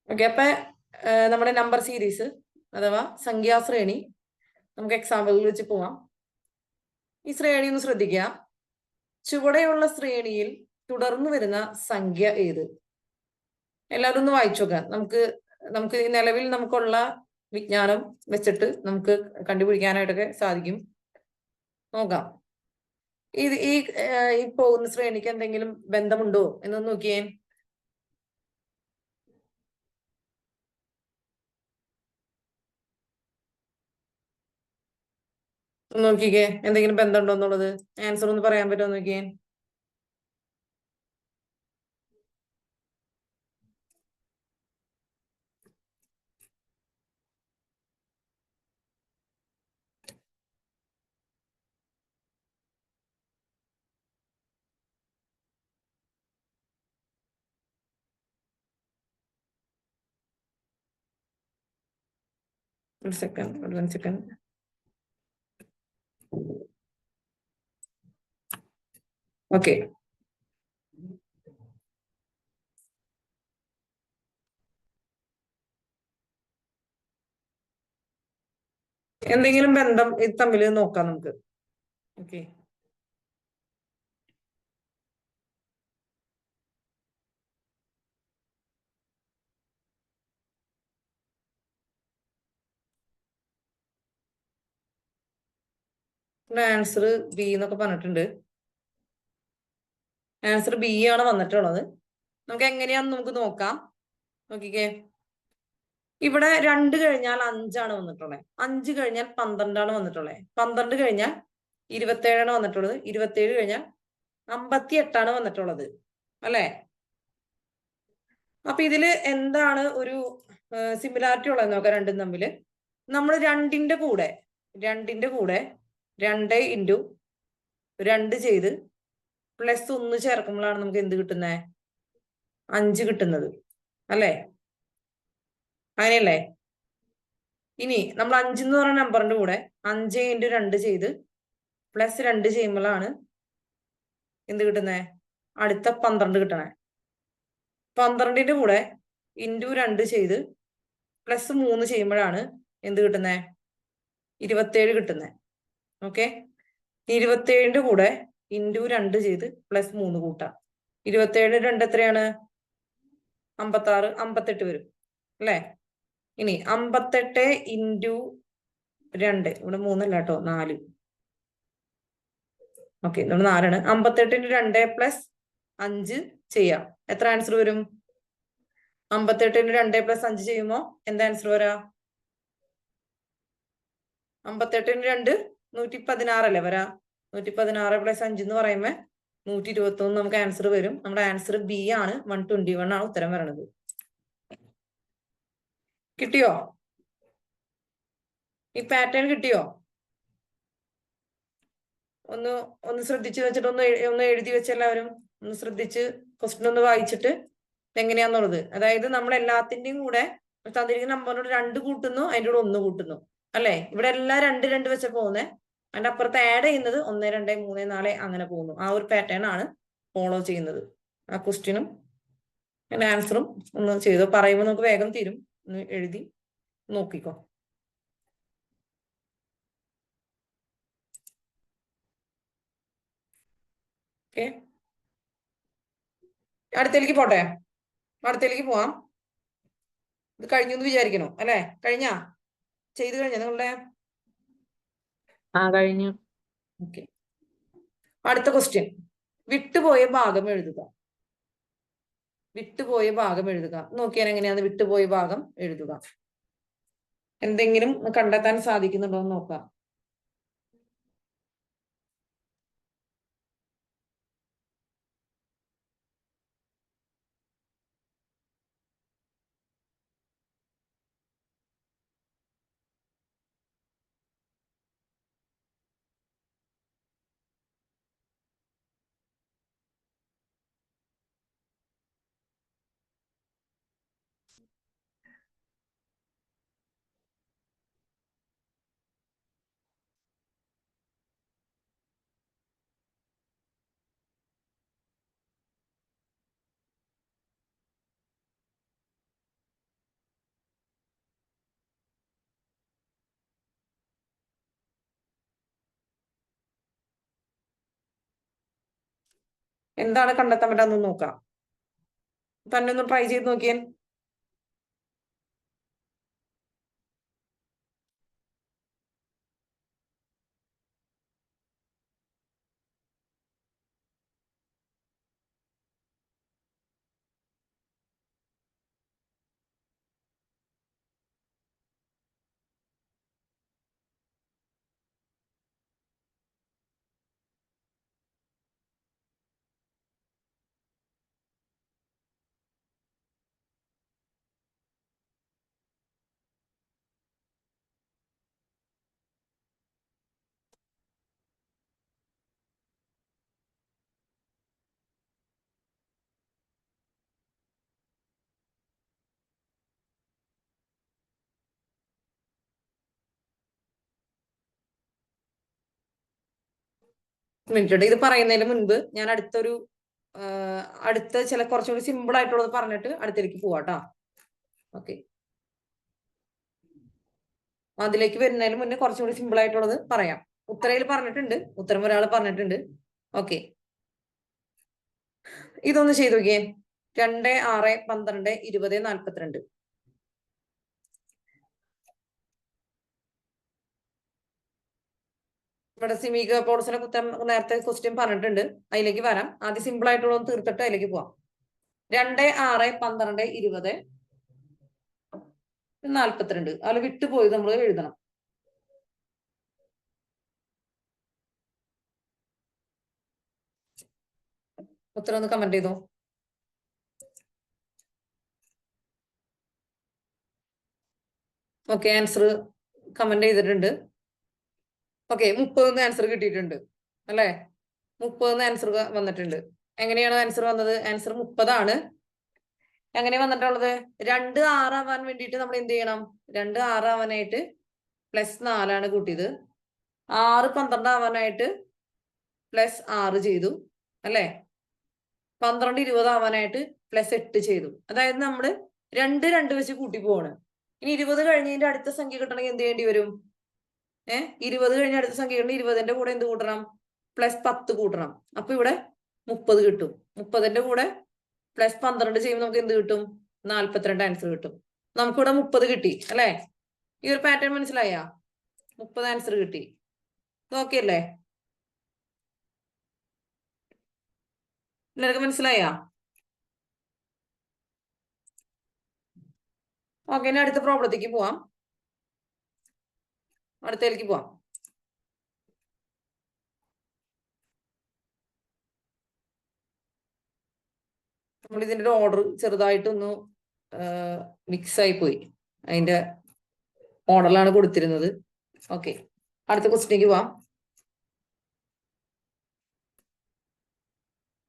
Okay, അപ്പൊ നമ്മുടെ number series അഥവാ സംഖ്യാശ്രേണി നമുക്ക് എക്സാമ്പിളിൽ വെച്ച് പോവാം. ഈ ശ്രേണി ഒന്ന് ശ്രദ്ധിക്കുക. ചുവടെയുള്ള ശ്രേണിയിൽ തുടർന്ന് വരുന്ന സംഖ്യ ഏത്? എല്ലാവരും ഒന്ന് വായിച്ചു നോക്കാം. നമുക്ക് ഈ നിലവിൽ നമുക്കുള്ള വിജ്ഞാനം വെച്ചിട്ട് നമുക്ക് കണ്ടുപിടിക്കാനായിട്ടൊക്കെ സാധിക്കും. നോക്കാം. ഈ പോകുന്ന ശ്രേണിക്ക് എന്തെങ്കിലും ബന്ധമുണ്ടോ എന്നൊന്ന് നോക്കിയേ. നോക്കിക്കേ, എന്തെങ്കിലും ബന്ധമുണ്ടോ എന്നുള്ളത് ആൻസർ ഒന്ന് പറയാൻ പറ്റുമോ നോക്കിയേ. ഒരു സെക്കൻഡ്. ഓക്കെ, എന്തെങ്കിലും ബന്ധം ഇത് തമ്മിൽ നോക്കാം നമുക്ക്. ഓക്കെ, ആൻസർ ബി എന്നൊക്കെ പറഞ്ഞിട്ടുണ്ട്. ആൻസർ ബി ആണ് വന്നിട്ടുള്ളത്. നമുക്ക് എങ്ങനെയാന്ന് നമുക്ക് നോക്കാം. നോക്കിക്കേ, ഇവിടെ 2 കഴിഞ്ഞാൽ 5 വന്നിട്ടുള്ളത്. 5 കഴിഞ്ഞാൽ 12 വന്നിട്ടുള്ളത്. 12 കഴിഞ്ഞാൽ 27 വന്നിട്ടുള്ളത്. 27 കഴിഞ്ഞാൽ 58 വന്നിട്ടുള്ളത്, അല്ലെ? അപ്പൊ ഇതില് എന്താണ് ഒരു സിമിലാരിറ്റി ഉള്ളത് നോക്കാം രണ്ടും തമ്മില്. നമ്മൾ 2ന്റെ കൂടെ 2 ഇൻറ്റു 2 ചെയ്ത് പ്ലസ് 1 ചേർക്കുമ്പോഴാണ് നമുക്ക് എന്ത് കിട്ടുന്നത്? 5 കിട്ടുന്നത്, അല്ലെ? അങ്ങനെയല്ലേ? ഇനി നമ്മൾ 5 എന്ന് പറയുന്ന നമ്പറിന്റെ കൂടെ 5 ഇൻറ്റു 2 ചെയ്ത് പ്ലസ് 2 ചെയ്യുമ്പോഴാണ് എന്ത് കിട്ടുന്നത്? അടുത്ത 12 കിട്ടണേ. 12ന്റെ കൂടെ ഇൻറ്റു 2 ചെയ്ത് പ്ലസ് 3 ചെയ്യുമ്പോഴാണ് എന്ത് കിട്ടുന്നത്? 27 കിട്ടുന്നത്. ഓക്കെ, 27ന്റെ കൂടെ ഇൻറ്റു 2 ചെയ്ത് പ്ലസ് 3 കൂട്ടാം. 27 2 എത്രയാണ്? 56, 58 വരും, അല്ലെ? ഇനി 58 ഇൻറ്റു 2, ഇവിടെ 3 അല്ല കേട്ടോ, 4. ഓക്കെ, നമ്മൾ 4ആണ്. 58 ഇൻറ്റു 2 പ്ലസ് 5 ചെയ്യാം. എത്ര ആൻസർ വരും? 58 ഇൻറ്റു 2 പ്ലസ് 5 ചെയ്യുമ്പോ എന്താ ആൻസർ വരാ? 58 ഇൻറ്റു 2 116 അല്ലേ വരാ? 116 പ്ലസ് 5 എന്ന് പറയുമ്പോ 121 നമുക്ക് ആൻസർ വരും. നമ്മുടെ ആൻസർ ബി ആണ്. 121 ആണ് ഉത്തരം വരണത്. കിട്ടിയോ? ഈ പാറ്റേൺ കിട്ടിയോ? ഒന്ന് ശ്രദ്ധിച്ച് വെച്ചിട്ട് ഒന്ന് എഴുതി വെച്ചെല്ലാവരും. ഒന്ന് ശ്രദ്ധിച്ച് ക്വസ്റ്റ്യൻ ഒന്ന് വായിച്ചിട്ട് എങ്ങനെയാന്നുള്ളത്. അതായത് നമ്മൾ എല്ലാത്തിന്റെയും കൂടെ തന്നിരിക്കുന്ന നമ്പറിനോട് 2 കൂട്ടുന്നു, അതിൻ്റെ കൂടെ 1 കൂട്ടുന്നു, അല്ലെ? ഇവിടെ എല്ലാം 2 2 വെച്ച പോകുന്നത്. അതിന്റെ അപ്പുറത്ത് ആഡ് ചെയ്യുന്നത് 1 2 3 4 അങ്ങനെ പോകുന്നു. ആ ഒരു പാറ്റേൺ ആണ് ഫോളോ ചെയ്യുന്നത്. ആ ക്വസ്റ്റ്യനും അതിന്റെ ആൻസറും ഒന്ന് ചെയ്തോ. പറയുമ്പോൾ നമുക്ക് വേഗം തീരും. ഒന്ന് എഴുതി നോക്കിക്കോ. ഓക്കെ, അടുത്തേക്ക് പോട്ടെ. അടുത്തേക്ക് പോവാം. ഇത് കഴിഞ്ഞു എന്ന് വിചാരിക്കണോ, അല്ലെ? ചെയ്ത് കഴിഞ്ഞ നിങ്ങളുടെ? കഴിഞ്ഞു. ഓക്കെ, അടുത്ത ക്വസ്റ്റ്യൻ. വിട്ടുപോയ ഭാഗം എഴുതുക. നോക്കിയാൽ എങ്ങനെയാണ് വിട്ടുപോയ ഭാഗം എഴുതുക? എന്തെങ്കിലും കണ്ടെത്താൻ സാധിക്കുന്നുണ്ടോ എന്ന് നോക്കാം. എന്താണ് കണ്ടെത്താൻ പറ്റാന്ന് നോക്കാം. തന്നെ ഒന്ന് ട്രൈ ചെയ്ത് നോക്കിയേ. മിനിറ്റ്, ഇത് പറയുന്നതിന് മുൻപ് ഞാൻ അടുത്ത ചില കുറച്ചുകൂടി സിമ്പിൾ ആയിട്ടുള്ളത് പറഞ്ഞിട്ട് അടുത്തേക്ക് പോവാട്ടോ. ഓക്കെ, അതിലേക്ക് വരുന്നതിന് മുന്നേ കുറച്ചുകൂടി സിമ്പിൾ ആയിട്ടുള്ളത് പറയാം. ഉത്തരയിൽ പറഞ്ഞിട്ടുണ്ട്, ഉത്തരം ഒരാൾ പറഞ്ഞിട്ടുണ്ട്. ഓക്കെ, ഇതൊന്ന് ചെയ്തു നോക്കിയേ. 2, 6, 12, 20, 42. ഇവിടെ സിമിക പോൾസിനെ കുത്തം നേരത്തെ ക്വസ്റ്റ്യൻ പറഞ്ഞിട്ടുണ്ട്, അതിലേക്ക് വരാം. ആദ്യം സിമ്പിൾ ആയിട്ടുള്ളത് തീർത്തിട്ട് അതിലേക്ക് പോവാം. 2, 6, 12, 20, 42. അതിൽ വിട്ടുപോയി നമ്മൾ എഴുതണം. ഉത്തരം ഒന്ന് കമന്റ് ചെയ്തോ. ഓക്കെ, ആൻസർ കമന്റ് ചെയ്തിട്ടുണ്ട്. ഓക്കെ, 30 ആൻസർ കിട്ടിയിട്ടുണ്ട് അല്ലെ? 30 ആൻസർ വന്നിട്ടുണ്ട്. എങ്ങനെയാണ് ആൻസർ വന്നത്? ആൻസർ 30 ആണ്. എങ്ങനെ വന്നിട്ടുള്ളത്? 2, 6 ആവാൻ വേണ്ടിയിട്ട് നമ്മൾ എന്ത് ചെയ്യണം? 2, 6 ആവാനായിട്ട് +4 കൂട്ടിയത്. 6, 12 ആവാനായിട്ട് +6 ചെയ്തു അല്ലെ? 12, 20 ആവാനായിട്ട് +8 ചെയ്തു. അതായത് നമ്മള് 2, 2 വെച്ച് കൂട്ടി പോവാണ്. ഇനി 20 കഴിഞ്ഞതിന്റെ അടുത്ത സംഖ്യ കിട്ടണമെങ്കിൽ എന്ത് ചെയ്യേണ്ടി വരും? 20 കഴിഞ്ഞ അടുത്ത സംഖ്യ കിട്ടണം. 20ന്റെ കൂടെ എന്ത് കൂട്ടണം? +10 കൂട്ടണം. അപ്പൊ ഇവിടെ 30 കിട്ടും. 30ന്റെ കൂടെ +12 ചെയ്യുമ്പോൾ നമുക്ക് എന്ത് കിട്ടും? 42 ആൻസർ കിട്ടും. നമുക്കിവിടെ 30 കിട്ടി അല്ലെ? ഈ ഒരു പാറ്റേൺ മനസ്സിലായ? 30 ആൻസർ കിട്ടി. ഓക്കെ അല്ലേ? എല്ലാവർക്കും മനസ്സിലായ? ഓക്കെ, ഇനി അടുത്ത പ്രോബ്ലത്തേക്ക് പോവാം. അടുത്തേക്ക് പോവാം. നമ്മൾ ഇതിന്റെ ഒരു ഓർഡർ ചെറുതായിട്ടൊന്ന് മിക്സ് ആയി പോയി. അതിന്റെ ഓർഡറിലാണ് കൊടുത്തിരുന്നത്. ഓക്കെ, അടുത്ത ക്വസ്റ്റിലേക്ക് പോവാം.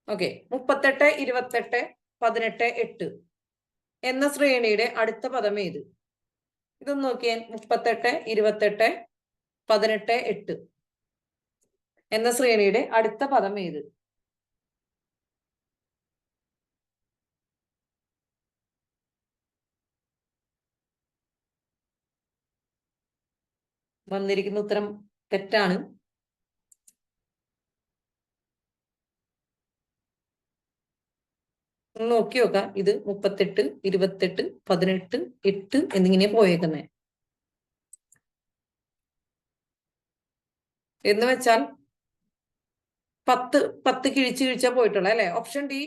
ഓക്കെ, 38, 28, 18, 8 എന്ന ശ്രേണിയുടെ അടുത്ത പദം ഏത്? ഇതൊന്ന് നോക്കിയാൽ 38, 28, 18, 8 എന്ന ശ്രേണിയുടെ അടുത്ത പദം ഏത്? വന്നിരിക്കുന്ന ഉത്തരം തെറ്റാണ്. നോക്കി നോക്കാം. ഇത് 38, 28, 18, 8 എന്നിങ്ങനെ പോയേക്കുന്നേ. എന്ന് വെച്ചാൽ 10 കിഴിച്ചാ പോയിട്ടുള്ള അല്ലെ? ഓപ്ഷൻ ഡി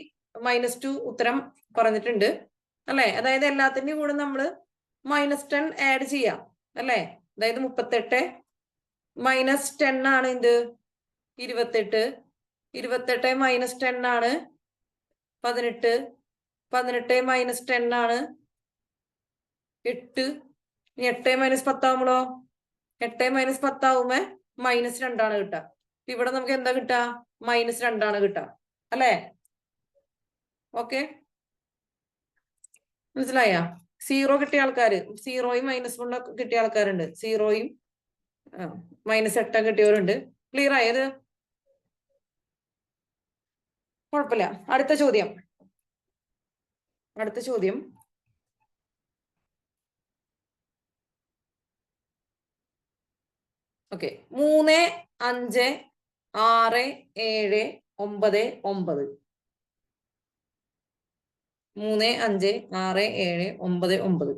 -2 ഉത്തരം പറഞ്ഞിട്ടുണ്ട് അല്ലെ? അതായത് എല്ലാത്തിന്റെയും കൂടെ നമ്മള് -10 ആഡ് ചെയ്യാം അല്ലെ? അതായത് 38 -10 ആണ് എന്ത്? 28. 28 -10 ആണ് 18. 18 -10 ആണ് 8. 8 -10 ആവുമ്പോഴോ? 8 -10 ആവുമ്പോ -2 ആണ് കിട്ടുക. ഇവിടെ നമുക്ക് എന്താ കിട്ടുക? -2 ആണ് കിട്ടുക അല്ലെ? ഓക്കെ, മനസ്സിലായ? 0 കിട്ടിയ ആൾക്കാര്, 0യും -1 കിട്ടിയ ആൾക്കാരുണ്ട്. 0യും -8 കിട്ടിയവരുണ്ട്. ക്ലിയർ ആയത്? കുഴപ്പമില്ല. അടുത്ത ചോദ്യം. ഓക്കെ, 3, 5, 6, 7, 9, 9 3, 5, 6, 7, 9, 9.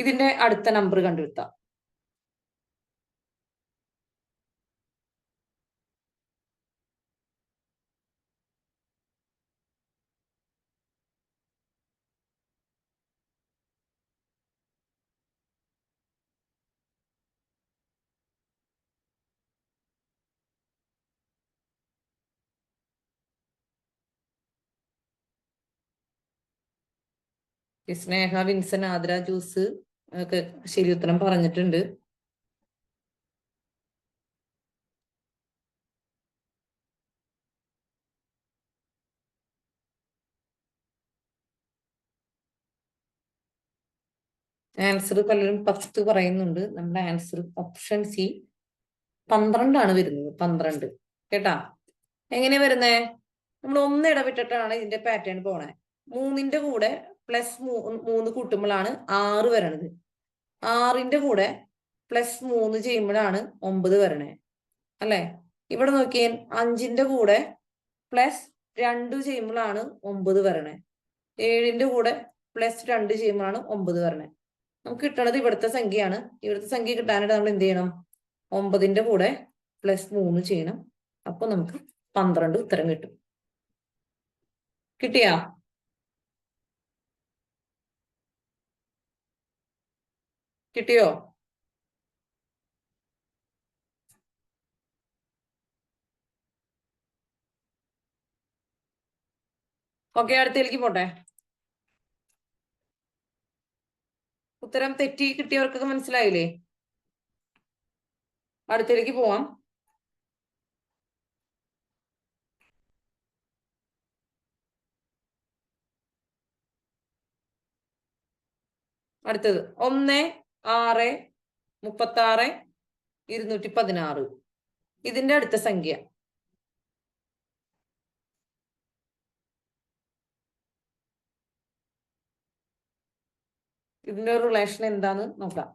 ഇതിന്റെ അടുത്ത നമ്പർ കണ്ടുപിടുത്താം. സ്നേഹ, വിൻസൻ, ആദ്ര, ജ്യൂസ് ഒക്കെ ശരി ഉത്തരം പറഞ്ഞിട്ടുണ്ട്. ആൻസർ പലരും 10 പറയുന്നുണ്ട്. നമ്മുടെ ആൻസർ ഓപ്ഷൻ സി 12 വരുന്നത്. 12 കേട്ടാ. എങ്ങനെയാ വരുന്നേ? നമ്മൾ 1 ഇടവിട്ടിട്ടാണ് ഇതിന്റെ പാറ്റേൺ പോണേ. 3ന്റെ കൂടെ പ്ലസ് 3 കൂട്ടുമ്പോഴാണ് 6 വരണത്. 6ന്റെ കൂടെ പ്ലസ് 3 ചെയ്യുമ്പോഴാണ് 9 വരണേ, അല്ലെ? ഇവിടെ നോക്കിയേ, 5ന്റെ കൂടെ പ്ലസ് 2 ചെയ്യുമ്പോഴാണ് 9 വരണേ. 7ന്റെ കൂടെ പ്ലസ് 2 ചെയ്യുമ്പോഴാണ് 9 വരണേ. നമുക്ക് കിട്ടണത് ഇവിടുത്തെ സംഖ്യയാണ്. ഇവിടുത്തെ സംഖ്യ കിട്ടാനായിട്ട് നമ്മൾ എന്ത് ചെയ്യണം? 9ന്റെ കൂടെ പ്ലസ് 3 ചെയ്യണം. അപ്പൊ നമുക്ക് 12 ഉത്തരം കിട്ടും. കിട്ടിയാ? കിട്ടിയോ? ഓക്കെ, അടുത്തേക്ക് പോട്ടെ. ഉത്തരം തെറ്റി കിട്ടിയവർക്കൊക്കെ മനസ്സിലായില്ലേ? അടുത്തേക്ക് പോവാം. അടുത്തത് 1, 6, 36, 216. ഇതിന്റെ അടുത്ത സംഖ്യ ഇതിന്റെ റിലേഷൻ എന്താന്ന് നോക്കാം.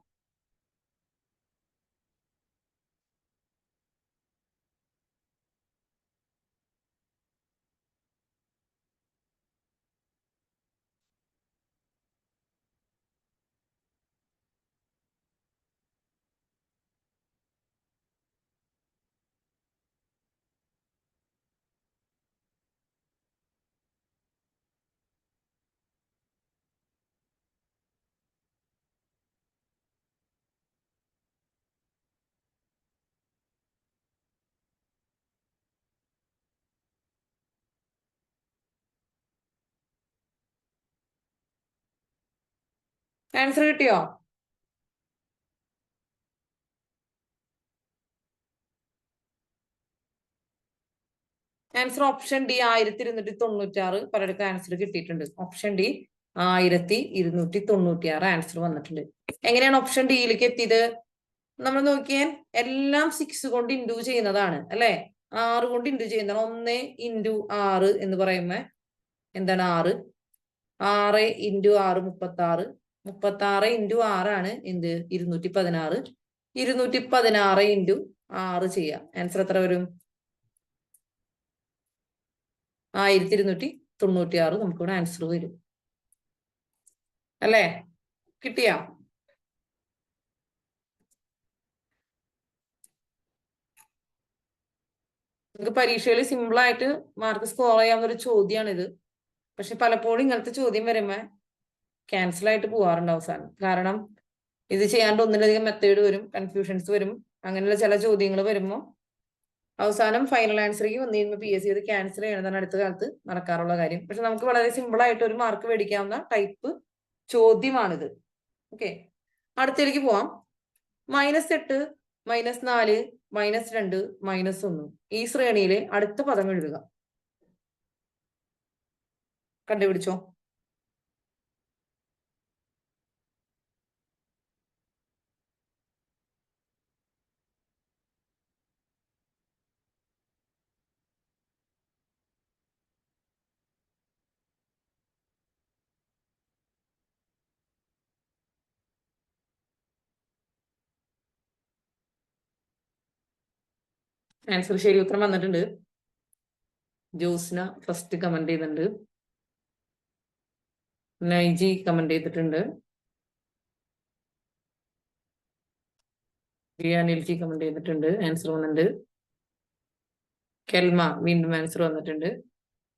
ആൻസർ കിട്ടിയോ? Answer option D 1296. പലർക്കും ആൻസർ കിട്ടിയിട്ടുണ്ട്. ഓപ്ഷൻ ഡി 1296 ആൻസർ വന്നിട്ടുണ്ട്. എങ്ങനെയാണ് ഓപ്ഷൻ ഡിയിലേക്ക് എത്തിയത്? നമ്മൾ നോക്കിയാൽ എല്ലാം 6 കൊണ്ട് ഇൻഡു ചെയ്യുന്നതാണ്, അല്ലെ? 6 കൊണ്ട് ഇൻഡു ചെയ്യുന്നതാണ്. 1 ഇൻഡു 6 എന്ന് പറയുമ്പോ എന്താണ്? 6. 6 ഇൻഡു 6 36. 36 ഇൻഡു 6 ആണ് എന്ത്? 216. 216 ഇൻഡു 6 ചെയ്യാം. ആൻസർ എത്ര വരും? 1296 നമുക്കിവിടെ ആൻസർ വരും, അല്ലേ? കിട്ടിയാ? നിങ്ങൾക്ക് പരീക്ഷയിൽ സിമ്പിൾ ആയിട്ട് മാർക്ക് സ്കോർ ചെയ്യാവുന്ന ഒരു ചോദ്യമാണിത്. പക്ഷെ പലപ്പോഴും ഇങ്ങനത്തെ ചോദ്യം വരുമ്പോ ക്യാൻസൽ ആയിട്ട് പോവാറുണ്ട് അവസാനം. കാരണം ഇത് ചെയ്യാണ്ട് ഒന്നിലധികം മെത്തേഡ് വരും, കൺഫ്യൂഷൻസ് വരും. അങ്ങനെയുള്ള ചില ചോദ്യങ്ങൾ വരുമ്പോൾ അവസാനം ഫൈനൽ ആൻസറിലേക്ക് വന്നു കഴിയുമ്പോൾ PSC ഇത് ക്യാൻസൽ ചെയ്യണതാണ് അടുത്ത കാലത്ത് നടക്കാറുള്ള കാര്യം. പക്ഷെ നമുക്ക് വളരെ സിമ്പിൾ ആയിട്ട് ഒരു മാർക്ക് മേടിക്കാവുന്ന ടൈപ്പ് ചോദ്യമാണിത്. ഓക്കെ, അടുത്തേക്ക് പോവാം. -8, -4, -2, -1. ഈ ശ്രേണിയിലെ അടുത്ത പദം എഴുതുക. കണ്ടുപിടിച്ചോ? ആൻസർ ശരി ഉത്തരം വന്നിട്ടുണ്ട്. ജോസ്ന ഫസ്റ്റ് കമന്റ് ചെയ്തിട്ടുണ്ട്. നൈജി കമന്റ് ചെയ്തിട്ടുണ്ട്. അനിൽജി കമന്റ് ചെയ്തിട്ടുണ്ട്. ആൻസർ വന്നിട്ടുണ്ട്. കെൽമ വീണ്ടും ആൻസർ വന്നിട്ടുണ്ട്.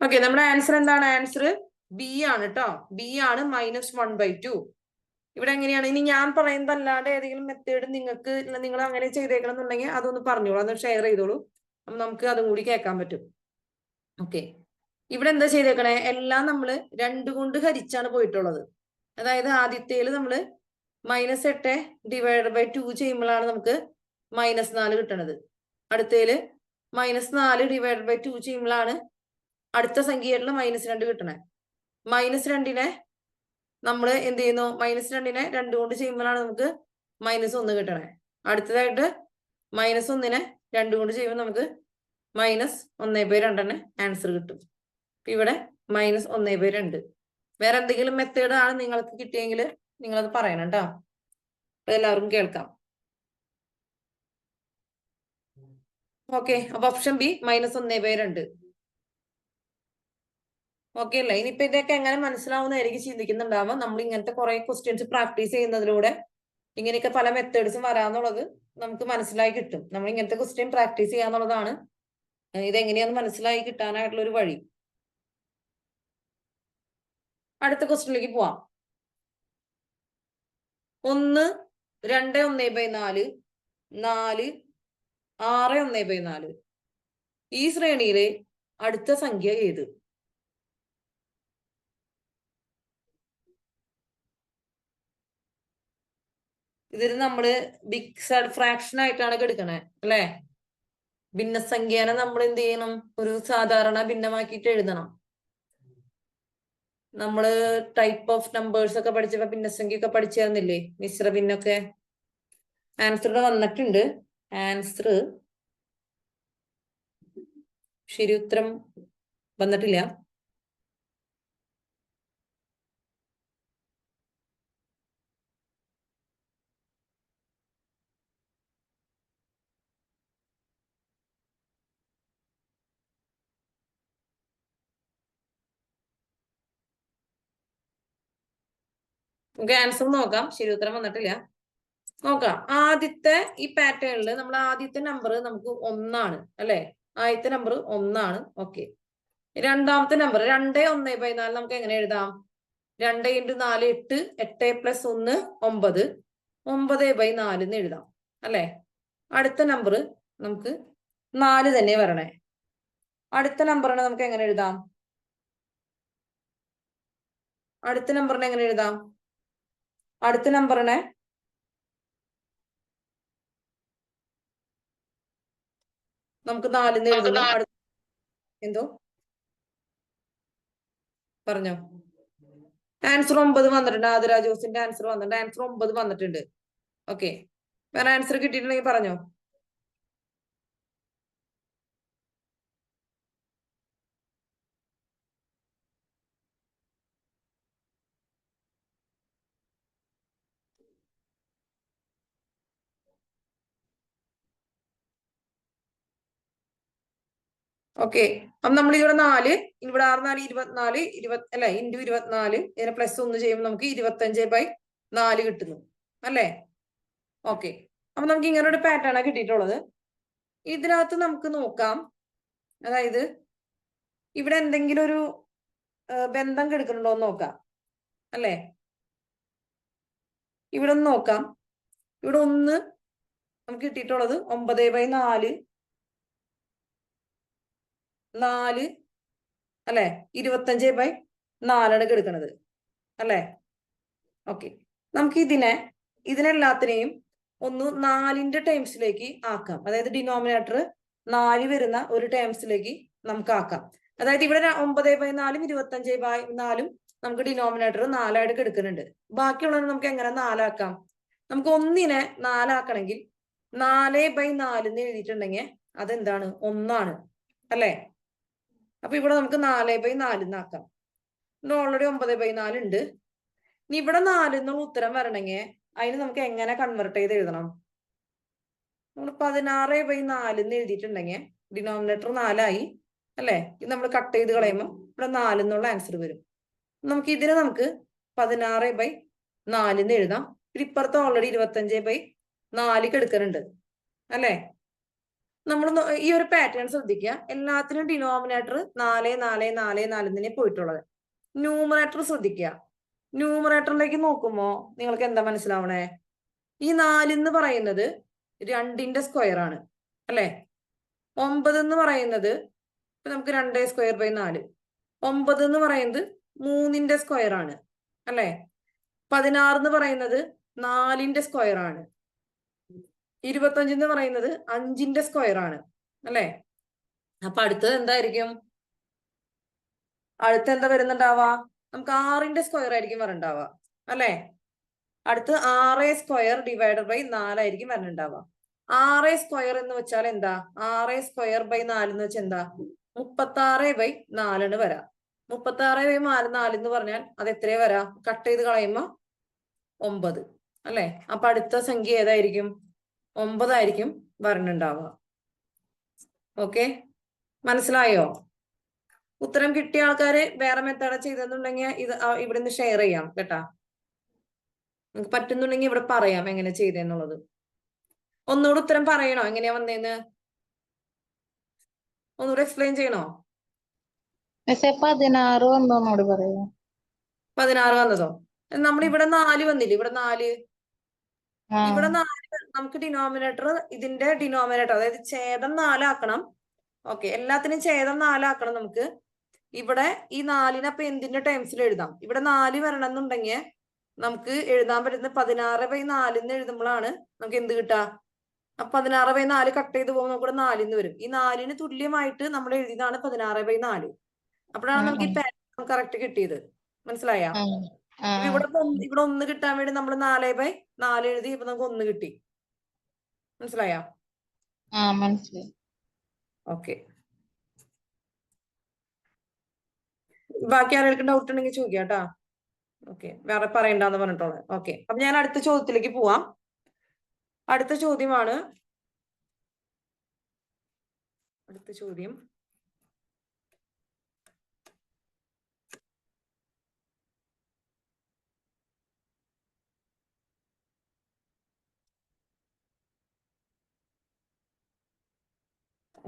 ഓക്കെ, നമ്മുടെ ആൻസർ എന്താണ്? ആൻസർ ബി ആണ് കേട്ടോ. ബി ആണ് -1/2. ഇവിടെ എങ്ങനെയാണ്? ഇനി ഞാൻ പറയുന്നതല്ലാണ്ട് ഏതെങ്കിലും മെത്തേഡ് നിങ്ങൾക്ക് നിങ്ങൾ അങ്ങനെ ചെയ്തേക്കണം എന്നുണ്ടെങ്കിൽ അതൊന്ന് പറഞ്ഞോളൂ, അതൊന്ന് ഷെയർ ചെയ്തോളൂ. അപ്പൊ നമുക്ക് അതും കൂടി കേൾക്കാൻ പറ്റും. ഓക്കെ, ഇവിടെ എന്താ ചെയ്തേക്കണേ? എല്ലാം നമ്മൾ 2 കൊണ്ട് ഹരിച്ചാണ് പോയിട്ടുള്ളത്. അതായത് ആദ്യത്തേല് നമ്മള് -8 ÷ 2 ചെയ്യുമ്പോഴാണ് നമുക്ക് -4 കിട്ടണത്. അടുത്തേല് -4 ÷ 2 ചെയ്യുമ്പോഴാണ് അടുത്ത സംഖ്യകളിൽ -2 കിട്ടണേ. -2നെ നമ്മൾ എന്ത് ചെയ്യുന്നു? -2നെ 2 കൊണ്ട് ചെയ്യുമ്പോഴാണ് നമുക്ക് -1 കിട്ടണേ. അടുത്തതായിട്ട് -1നെ 2 കൊണ്ട് ചെയ്യുമ്പോൾ നമുക്ക് -1/2 ആൻസർ കിട്ടും. ഇവിടെ -1/2. വേറെ എന്തെങ്കിലും മെത്തേഡ് ആണ് നിങ്ങൾക്ക് കിട്ടിയെങ്കിൽ നിങ്ങളത് പറയണം കേട്ടോ. അപ്പൊ എല്ലാവർക്കും കേൾക്കാം. ഓക്കെ, അപ്പൊ ഓപ്ഷൻ ബി -1/2. ഓക്കെ അല്ലേ? ഇനിയിപ്പോ ഇതൊക്കെ എങ്ങനെ മനസ്സിലാവുന്നതായിരിക്കും ചിന്തിക്കുന്നുണ്ടാവുക. നമ്മൾ ഇങ്ങനത്തെ കുറെ ക്വസ്റ്റ്യൻസ് പ്രാക്ടീസ് ചെയ്യുന്നതിലൂടെ ഇങ്ങനെയൊക്കെ പല മെത്തേഡ്സും വരാന്നുള്ളത് നമുക്ക് മനസ്സിലായി കിട്ടും. നമ്മൾ ഇങ്ങനത്തെ ക്വസ്റ്റ്യൻ പ്രാക്ടീസ് ചെയ്യാന്നുള്ളതാണ് ഇതെങ്ങനെയാന്ന് മനസ്സിലായി കിട്ടാനായിട്ടുള്ള ഒരു വഴി. അടുത്ത ക്വസ്റ്റ്യനിലേക്ക് പോവാം. 1, 2, 1/4, 4, 6, 1/4. ഈ ശ്രേണിയിലെ അടുത്ത സംഖ്യ ഏത്? ഇതിന് നമ്മള് മിക്സഡ് ഫ്രാക്ഷൻ ആയിട്ടാണ് എടുക്കണേ അല്ലെ? ഭിന്നസംഖ്യനെ നമ്മൾ എന്ത് ചെയ്യണം? ഒരു സാധാരണ ഭിന്നമാക്കിയിട്ട് എഴുതണം. നമ്മള് ടൈപ്പ് ഓഫ് നമ്പേഴ്സ് ഒക്കെ പഠിച്ചപ്പോ ഭിന്നസംഖ്യ ഒക്കെ പഠിച്ചിരുന്നില്ലേ? മിശ്ര ഭിന്നൊക്കെ. ആൻസർ വന്നിട്ടുണ്ട്. ആൻസർ ശരി ഉത്തരം വന്നിട്ടില്ല. നമുക്ക് ആൻസർ നോക്കാം. ശരി ഉത്തരം വന്നിട്ടില്ല. നോക്കാം. ആദ്യത്തെ ഈ പാറ്റേണിൽ നമ്മൾ ആദ്യത്തെ നമ്പർ നമുക്ക് 1 അല്ലെ? ആദ്യത്തെ നമ്പർ 1. ഓക്കെ, രണ്ടാമത്തെ നമ്പർ 2, 1/4 നമുക്ക് എങ്ങനെ എഴുതാം? 2 × 4 8, 8 + 1 9, 9/4 എന്ന് എഴുതാം അല്ലെ? അടുത്ത നമ്പർ നമുക്ക് 4 തന്നെ വരണേ. അടുത്ത നമ്പറിനെ നമുക്ക് എങ്ങനെ എഴുതാം? അടുത്ത നമ്പറിനെ എങ്ങനെ എഴുതാം? അടുത്ത നമ്പറിനെ നമുക്ക് 4 എഴുതുന്നു. എന്തോ പറഞ്ഞോ? ആൻസർ 9 വന്നിട്ടുണ്ട്. ആതിര ജോസിന്റെ ആൻസർ വന്നിട്ടുണ്ട്. ആൻസർ 9 വന്നിട്ടുണ്ട്. ഓക്കെ, വേറെ ആൻസർ കിട്ടിയിട്ടുണ്ടെങ്കിൽ പറഞ്ഞോ. ഓക്കെ, അപ്പൊ നമ്മൾ ഇവിടെ 4, ഇവിടെ 6, 4, 24, 20 അല്ലെ? × 24 ഇതിനെ +1 ചെയ്യുമ്പോൾ നമുക്ക് 25/4 കിട്ടുന്നു അല്ലേ? ഓക്കെ, അപ്പൊ നമുക്ക് ഇങ്ങനെ ഒരു പാറ്റേൺ കിട്ടിയിട്ടുള്ളത്. ഇതിനകത്ത് നമുക്ക് നോക്കാം. അതായത് ഇവിടെ എന്തെങ്കിലും ഒരു ബന്ധം കിടക്കുന്നുണ്ടോ എന്ന് നോക്കാം അല്ലേ? ഇവിടെ ഒന്ന് നോക്കാം. ഇവിടെ 1 നമുക്ക് കിട്ടിയിട്ടുള്ളത് 9/4, 4 അല്ലെ? 25/4 കിടക്കുന്നത് അല്ലെ? ഓക്കെ, നമുക്ക് ഇതിനെല്ലാത്തിനെയും ഒന്ന് 4ന്റെ ടേംസിലേക്ക് ആക്കാം. അതായത് ഡിനോമിനേറ്റർ 4 വരുന്ന ഒരു ടേംസിലേക്ക് നമുക്ക് ആക്കാം. അതായത് ഇവിടെ 9/4ഉം 25/4ഉം നമുക്ക് ഡിനോമിനേറ്റർ 4 എടുക്കുന്നുണ്ട്. ബാക്കിയുള്ളത് നമുക്ക് എങ്ങനെ 4 ആക്കാം? നമുക്ക് 1നെ 4 ആക്കണമെങ്കിൽ 4/4 എന്ന് എഴുതിയിട്ടുണ്ടെങ്കിൽ അതെന്താണ്? 1 അല്ലെ? അപ്പൊ ഇവിടെ നമുക്ക് 4/4 ആക്കാം. ഇത് ഓൾറെഡി 9/4 ഉണ്ട്. ഇനി ഇവിടെ 4 എന്നുള്ള ഉത്തരം വരണമെങ്കിൽ അതിന് നമുക്ക് എങ്ങനെ കൺവെർട്ട് ചെയ്ത് എഴുതണം? നമ്മൾ 16/4 എന്ന് എഴുതിയിട്ടുണ്ടെങ്കിൽ ഡിനോമിനേറ്റർ 4 ആയി അല്ലെ? ഇത് നമ്മൾ കട്ട് ചെയ്ത് കളയുമ്പോൾ ഇവിടെ 4 എന്നുള്ള ആൻസർ വരും. നമുക്ക് 16/4 എഴുതാം. ഇപ്പുറത്ത് ഓൾറെഡി 25/4 എടുക്കുന്നുണ്ട് അല്ലെ. നമ്മൾ ഈ ഒരു പാറ്റേൺ ശ്രദ്ധിക്കുക. എല്ലാത്തിനും ഡിനോമിനേറ്റർ 4 4 4 4 തന്നെ പോയിട്ടുള്ളത്. ന്യൂമറേറ്റർ ശ്രദ്ധിക്കുക. ന്യൂമറേറ്ററിലേക്ക് നോക്കുമ്പോ നിങ്ങൾക്ക് എന്താ മനസ്സിലാവണേ? ഈ 4 എന്ന് പറയുന്നത് 2ന്റെ സ്ക്വയർ ആണ് അല്ലെ. 9 എന്ന് പറയുന്നത് ഇപ്പൊ നമുക്ക് 2² 4. 9 എന്ന് പറയുന്നത് 3ന്റെ സ്ക്വയർ ആണ് അല്ലെ. 16 എന്ന് പറയുന്നത് 4ന്റെ സ്ക്വയർ ആണ്. 25 എന്ന് പറയുന്നത് 5ന്റെ സ്ക്വയർ ആണ് അല്ലെ. അപ്പൊ അടുത്തത് എന്തായിരിക്കും? അടുത്ത എന്താ വരുന്നുണ്ടാവാ? നമുക്ക് 6ന്റെ സ്ക്വയർ ആയിരിക്കും വരണ്ടാവുക അല്ലെ. അടുത്ത് 6² / 4 ആയിരിക്കും വരണുണ്ടാവുക. 6² എന്ന് വെച്ചാൽ എന്താ? 6² / 4 എന്ന് വെച്ചാൽ എന്താ? 36/4 വരാം. 36/4 എന്ന് പറഞ്ഞാൽ അത് എത്രയാ വരാ? കട്ട് ചെയ്ത് കളയുമ്പോ 9 അല്ലെ. അപ്പൊ അടുത്ത സംഖ്യ ഏതായിരിക്കും? 9 ആയിരിക്കും വരണുണ്ടാവുക. ഓക്കെ, മനസ്സിലായോ? ഉത്തരം കിട്ടിയ ആൾക്കാര് വേറെ മെത്തേഡ് ചെയ്തെന്നുണ്ടെങ്കിൽ ഇത് ഇവിടുന്ന് ഷെയർ ചെയ്യാം കേട്ടാ. നിങ്ങൾക്ക് പറ്റുന്നുണ്ടെങ്കിൽ ഇവിടെ പറയാം എങ്ങനെ ചെയ്തെന്നുള്ളത്. ഒന്നുകൂടെ ഉത്തരം പറയണോ എങ്ങനെയാ വന്നേന്ന്? ഒന്നുകൂടെ എക്സ്പ്ലെയിൻ ചെയ്യണോ? 16 വന്നോട് പറയാ. 16 വന്നതോ? നമ്മളിവിടെ 4 വന്നില്ലേ? ഇവിടെ 4. ഇവിടെ 4 നമുക്ക് ഡിനോമിനേറ്റർ, ഇതിന്റെ ഡിനോമിനേറ്റർ അതായത് ഛേദം 4 ആക്കണം. ഓക്കെ, എല്ലാത്തിനും ഛേദം 4 ആക്കണം നമുക്ക്. ഇവിടെ ഈ 4നെ അപ്പൊ എന്തിന്റെ ടേംസിൽ എഴുതാം? ഇവിടെ 4 വരണം എന്നുണ്ടെങ്കിൽ നമുക്ക് എഴുതാൻ പറ്റുന്ന 16/4 എഴുതുമ്പോഴാണ് നമുക്ക് എന്ത് കിട്ടുക? അപ്പൊ 16/4 കട്ട് ചെയ്ത് പോകുമ്പോൾ നമുക്ക് 4 വരും. ഈ 4ന് തുല്യമായിട്ട് നമ്മൾ എഴുതിയതാണ് 16/4. അപ്പോഴാണ് നമുക്ക് ഈ പാറ്റേൺ കറക്റ്റ് കിട്ടിയത്. മനസ്സിലായ? ഇവിടെ 1 കിട്ടാൻ വേണ്ടി നമ്മൾ 4/4 എഴുതി. ഇപ്പൊ നമുക്ക് 1 കിട്ടി. മനസ്സിലായ? മനസ്സിലായി. ഓക്കെ, ബാക്കി ആരെങ്കിലും ഡൗട്ട് ഉണ്ടെങ്കിൽ ചോദിക്കാം കേട്ടാ. ഓക്കെ, വേറെ പറയണ്ടെന്ന് പറഞ്ഞിട്ടുള്ളത്. ഓക്കെ, അപ്പൊ ഞാൻ അടുത്ത ചോദ്യത്തിലേക്ക് പോവാം. അടുത്ത ചോദ്യമാണ്. അടുത്ത ചോദ്യം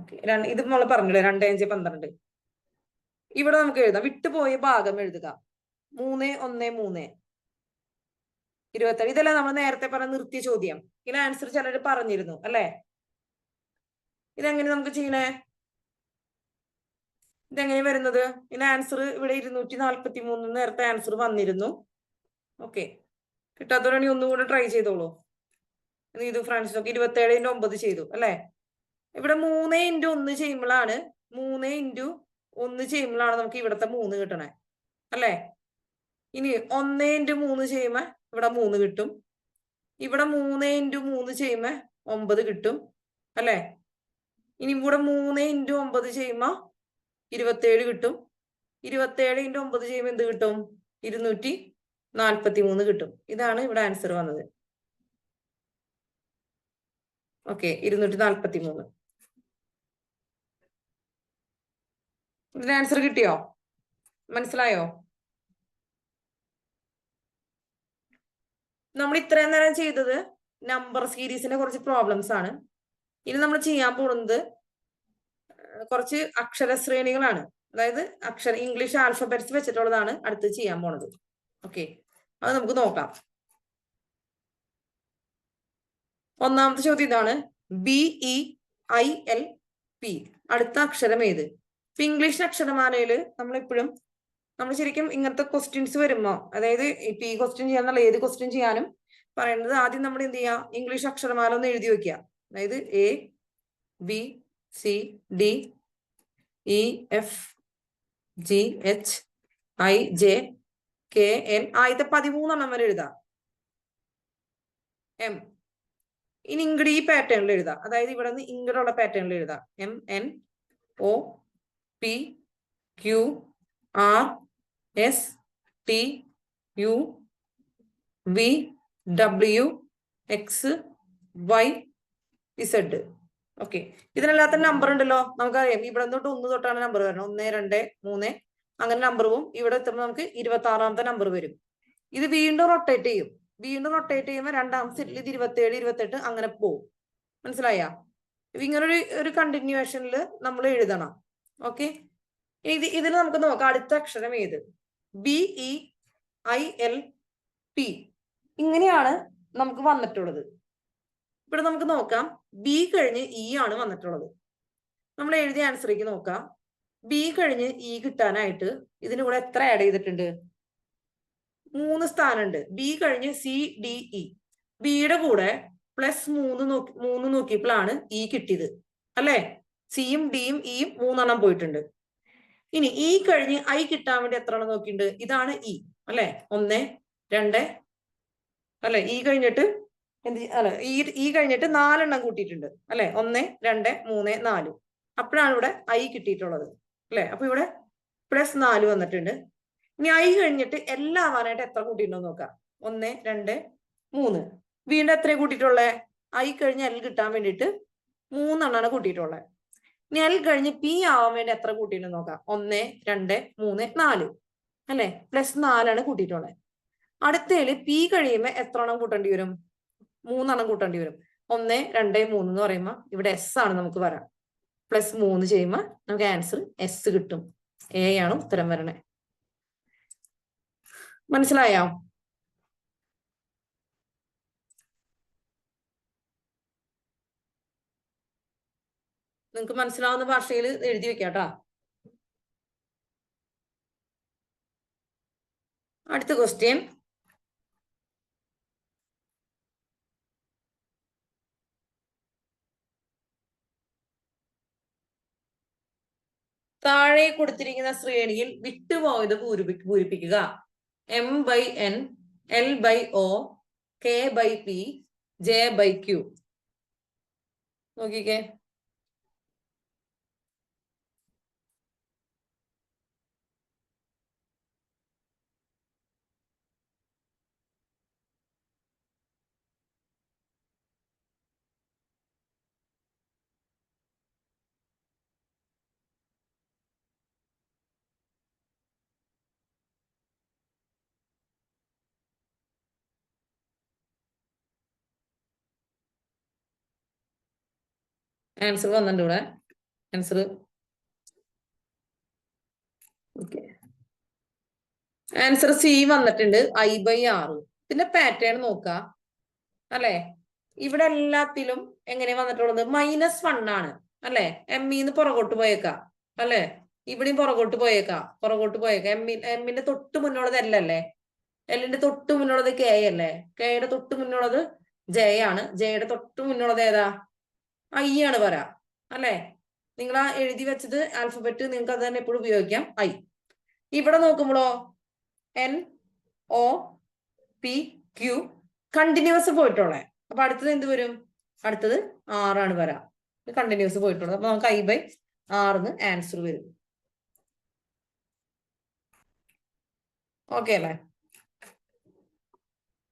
ഓക്കെ, ഇത് നമ്മൾ പറഞ്ഞില്ലേ 2 5 12. ഇവിടെ നമുക്ക് എഴുതാം. വിട്ടുപോയ ഭാഗം എഴുതുക. 3 1 3 27. ഇതെല്ലാം നമ്മൾ നേരത്തെ പറഞ്ഞ നിർത്തിയ ചോദ്യം. ഇതിന് ആൻസർ ചിലർ പറഞ്ഞിരുന്നു അല്ലെ. ഇതെങ്ങനെ നമുക്ക് ചെയ്യണേ? ഇതെങ്ങനെ വരുന്നത്? ഇതിന് ആൻസർ ഇവിടെ 243 നേരത്തെ ആൻസർ വന്നിരുന്നു. ഓക്കെ, കിട്ടാത്തവരാണെങ്കിൽ ഒന്നുകൂടെ ട്രൈ ചെയ്തോളൂ. ഇത് ഫ്രണ്ട്സ് ഒക്കെ 27/9 ചെയ്തു അല്ലെ. ഇവിടെ 3 × 1 ചെയ്യുമ്പോഴാണ് 3 × 1 ചെയ്യുമ്പോഴാണ് നമുക്ക് ഇവിടത്തെ 3 കിട്ടണേ അല്ലെ. ഇനി 1 × 3 ചെയ്യുമ്പോ ഇവിടെ 3 കിട്ടും. ഇവിടെ 3 × 3 ചെയ്യുമ്പോ 9 കിട്ടും അല്ലെ. ഇനി ഇവിടെ 3 × 9 ചെയ്യുമ്പോ 27 കിട്ടും. 27 × 9 ചെയ്യുമ്പോ എന്ത് കിട്ടും? 243 കിട്ടും. ഇതാണ് ഇവിടെ ആൻസർ വന്നത്. ഓക്കെ, 243. ഇതിന് ആൻസർ കിട്ടിയോ? മനസ്സിലായോ? നമ്മൾ ഇത്രയും നേരം ചെയ്തത് നമ്പർ സീരീസിന്റെ കുറച്ച് പ്രോബ്ലംസ് ആണ്. ഇനി നമ്മൾ ചെയ്യാൻ പോകുന്നത് കുറച്ച് അക്ഷരശ്രേണികളാണ്. അതായത് ഇംഗ്ലീഷ് ആൽഫബറ്റ്സ് വെച്ചിട്ടുള്ളതാണ് അടുത്ത് ചെയ്യാൻ പോണത്. ഓക്കെ, അത് നമുക്ക് നോക്കാം. ഒന്നാമത്തെ ചോദ്യം ഇതാണ്. BEILP. അടുത്ത അക്ഷരം ഏത്? ഇപ്പൊ ഇംഗ്ലീഷ് അക്ഷരമാലയില് നമ്മൾ ശരിക്കും ഇങ്ങനത്തെ ക്വസ്റ്റ്യൻസ് വരുമ്പോ, അതായത് ഇപ്പൊ ഈ ക്വസ്റ്റ്യൻ ചെയ്യാന്നുള്ള ഏത് ക്വസ്റ്റ്യൻ ചെയ്യാനും പറയുന്നത് ആദ്യം നമ്മൾ എന്ത് ചെയ്യാ? ഇംഗ്ലീഷ് അക്ഷരമാല ഒന്ന് എഴുതി വെക്കുക. അതായത് ABCDEFGHIJKL ആദ്യത്തെ 13 വരെ എഴുതാം. M. ഇനി ഇങ്ങോട്ട് ഈ പാറ്റേണിൽ എഴുതാം. അതായത് ഇവിടെ നിന്ന് ഇങ്ങോട്ടുള്ള പാറ്റേണിൽ എഴുതാം. MNOPQRSTUVWXYZ. ഓക്കെ, ഇതിനല്ലാത്ത നമ്പർ ഉണ്ടല്ലോ. നമുക്കറിയാം ഇവിടെ തൊട്ട് 1 തൊട്ടാണ് നമ്പർ വരണം. 1 2 3 അങ്ങനെ നമ്പർ പോവും. ഇവിടെ എത്തുമ്പോൾ നമുക്ക് 26ാമത്തെ നമ്പർ വരും. ഇത് വീണ്ടും റൊട്ടേറ്റ് ചെയ്യും. വീണ്ടും റൊട്ടേറ്റ് ചെയ്യുമ്പോൾ രണ്ടാം സെറ്റിൽ ഇത് 27, 28 അങ്ങനെ പോകും. മനസ്സിലായ? ഇങ്ങനെ ഒരു കണ്ടിന്യൂവേഷനിൽ നമ്മൾ എഴുതണം. ഓക്കെ, ഇതിൽ നമുക്ക് നോക്കാം അടുത്ത അക്ഷരം ഏത്. BEILP ഇങ്ങനെയാണ് നമുക്ക് വന്നിട്ടുള്ളത്. ഇവിടെ നമുക്ക് നോക്കാം, ബി കഴിഞ്ഞ് ഇ ആണ് വന്നിട്ടുള്ളത്. നമ്മൾ എഴുതിയ ആൻസറിലേക്ക് നോക്കാം. ബി കഴിഞ്ഞ് ഇ കിട്ടാനായിട്ട് ഇതിന് കൂടെ എത്ര ആഡ് ചെയ്തിട്ടുണ്ട്? 3 സ്ഥാനമുണ്ട്. ബി കഴിഞ്ഞ് CDE. ബിയുടെ കൂടെ +3 നോക്കിയപ്പോഴാണ് ഇ കിട്ടിയത് അല്ലെ. സിയും ഡിയും ഇയും 3 പോയിട്ടുണ്ട്. ഇനി ഇ കഴിഞ്ഞ് ഐ കിട്ടാൻ വേണ്ടി എത്ര എണ്ണം നോക്കിയിട്ടുണ്ട്? ഇതാണ് ഇ അല്ലെ. 1, 2 അല്ലെ. ഇ കഴിഞ്ഞിട്ട് ഈ കഴിഞ്ഞിട്ട് 4 കൂട്ടിയിട്ടുണ്ട് അല്ലെ. 1, 2, 3, 4. അപ്പോഴാണ് ഇവിടെ ഐ കിട്ടിയിട്ടുള്ളത് അല്ലെ. അപ്പൊ ഇവിടെ +4 വന്നിട്ടുണ്ട്. ഇനി ഐ കഴിഞ്ഞിട്ട് എല്ലാം ആവാനായിട്ട് എത്ര കൂട്ടിയിട്ടുണ്ടോ നോക്കാം. 1, 2, 3. വീണ്ടും എത്ര കൂട്ടിയിട്ടുള്ളേ? ഐ കഴിഞ്ഞ് എൽ കിട്ടാൻ വേണ്ടിയിട്ട് 3 കൂട്ടിയിട്ടുള്ളത്. ഇനി എൽ കഴിഞ്ഞ് പി ആവാൻ വേണ്ടി എത്ര കൂട്ടിയിട്ടുണ്ടോ നോക്കാം. 1, 2, 3, 4 അല്ലെ. +4 കൂട്ടിയിട്ടുള്ളത്. അടുത്തതില് പി കഴിയുമ്പോ എത്ര കൂട്ടേണ്ടി വരും? 3 കൂട്ടേണ്ടി വരും. 1, 2, 3 എന്ന് പറയുമ്പോ ഇവിടെ എസ് ആണ് നമുക്ക് വരാം. +3 ചെയ്യുമ്പോ നമുക്ക് ആൻസർ എസ് കിട്ടും. എ ആണ് ഉത്തരം വരണേ. മനസ്സിലായോ? നിങ്ങൾക്ക് മനസ്സിലാവുന്ന ഭാഷയിൽ എഴുതി വെക്കാട്ടോ. അടുത്ത ക്വസ്റ്റ്യൻ. താഴെ കൊടുത്തിരിക്കുന്ന ശ്രേണിയിൽ വിട്ടുപോയത് പൂരിപ്പിക്കുക. M/N, L/O, K/P, J/Q. നോക്കിക്കേ. ആൻസർ വന്നിട്ടുണ്ട് ഇവിടെ. ആൻസർ ആൻസർ സി വന്നിട്ടുണ്ട്. I/6. ഇതിന്റെ പാറ്റേൺ നോക്കാം അല്ലെ. ഇവിടെ എല്ലാത്തിലും എങ്ങനെ വന്നിട്ടുള്ളത്? -1 ആണ് അല്ലെ. എമ്മിന്ന് പുറകോട്ട് പോയേക്കാം അല്ലെ. ഇവിടെയും പുറകോട്ട് പോയേക്കാം. എമ്മിന്റെ തൊട്ട് മുന്നുള്ളത് L അല്ലേ. എല്ലിന്റെ തൊട്ട് മുന്നുള്ളത് K അല്ലേ. കെയുടെ തൊട്ട് മുന്നുള്ളത് J ആണ്. ജെയുടെ തൊട്ട് മുന്നുള്ളത് ഏതാ? I ആണ് വരാ അല്ലെ. നിങ്ങൾ ആ എഴുതി വെച്ചത് ആൽഫബറ്റ് നിങ്ങൾക്ക് അത് തന്നെ എപ്പോഴും ഉപയോഗിക്കാം. I. ഇവിടെ നോക്കുമ്പോഴോ NOPQ കണ്ടിന്യൂസ് പോയിട്ടുള്ളേ. അപ്പൊ അടുത്തത് എന്ത് വരും? അടുത്തത് 6 വരാ. കണ്ടിന്യൂസ് പോയിട്ടുള്ളത്. അപ്പൊ നമുക്ക് I/6 ആൻസർ വരും. ഓക്കെ അല്ലേ.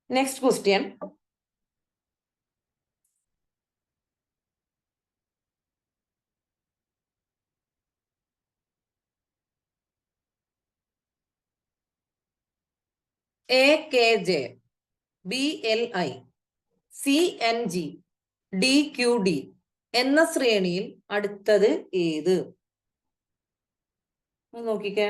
Next question. AKJ, BLI, CNG, DQD എന്ന ശ്രേണിയിൽ അടുത്തത് ഏത്? നോക്കിക്കേ.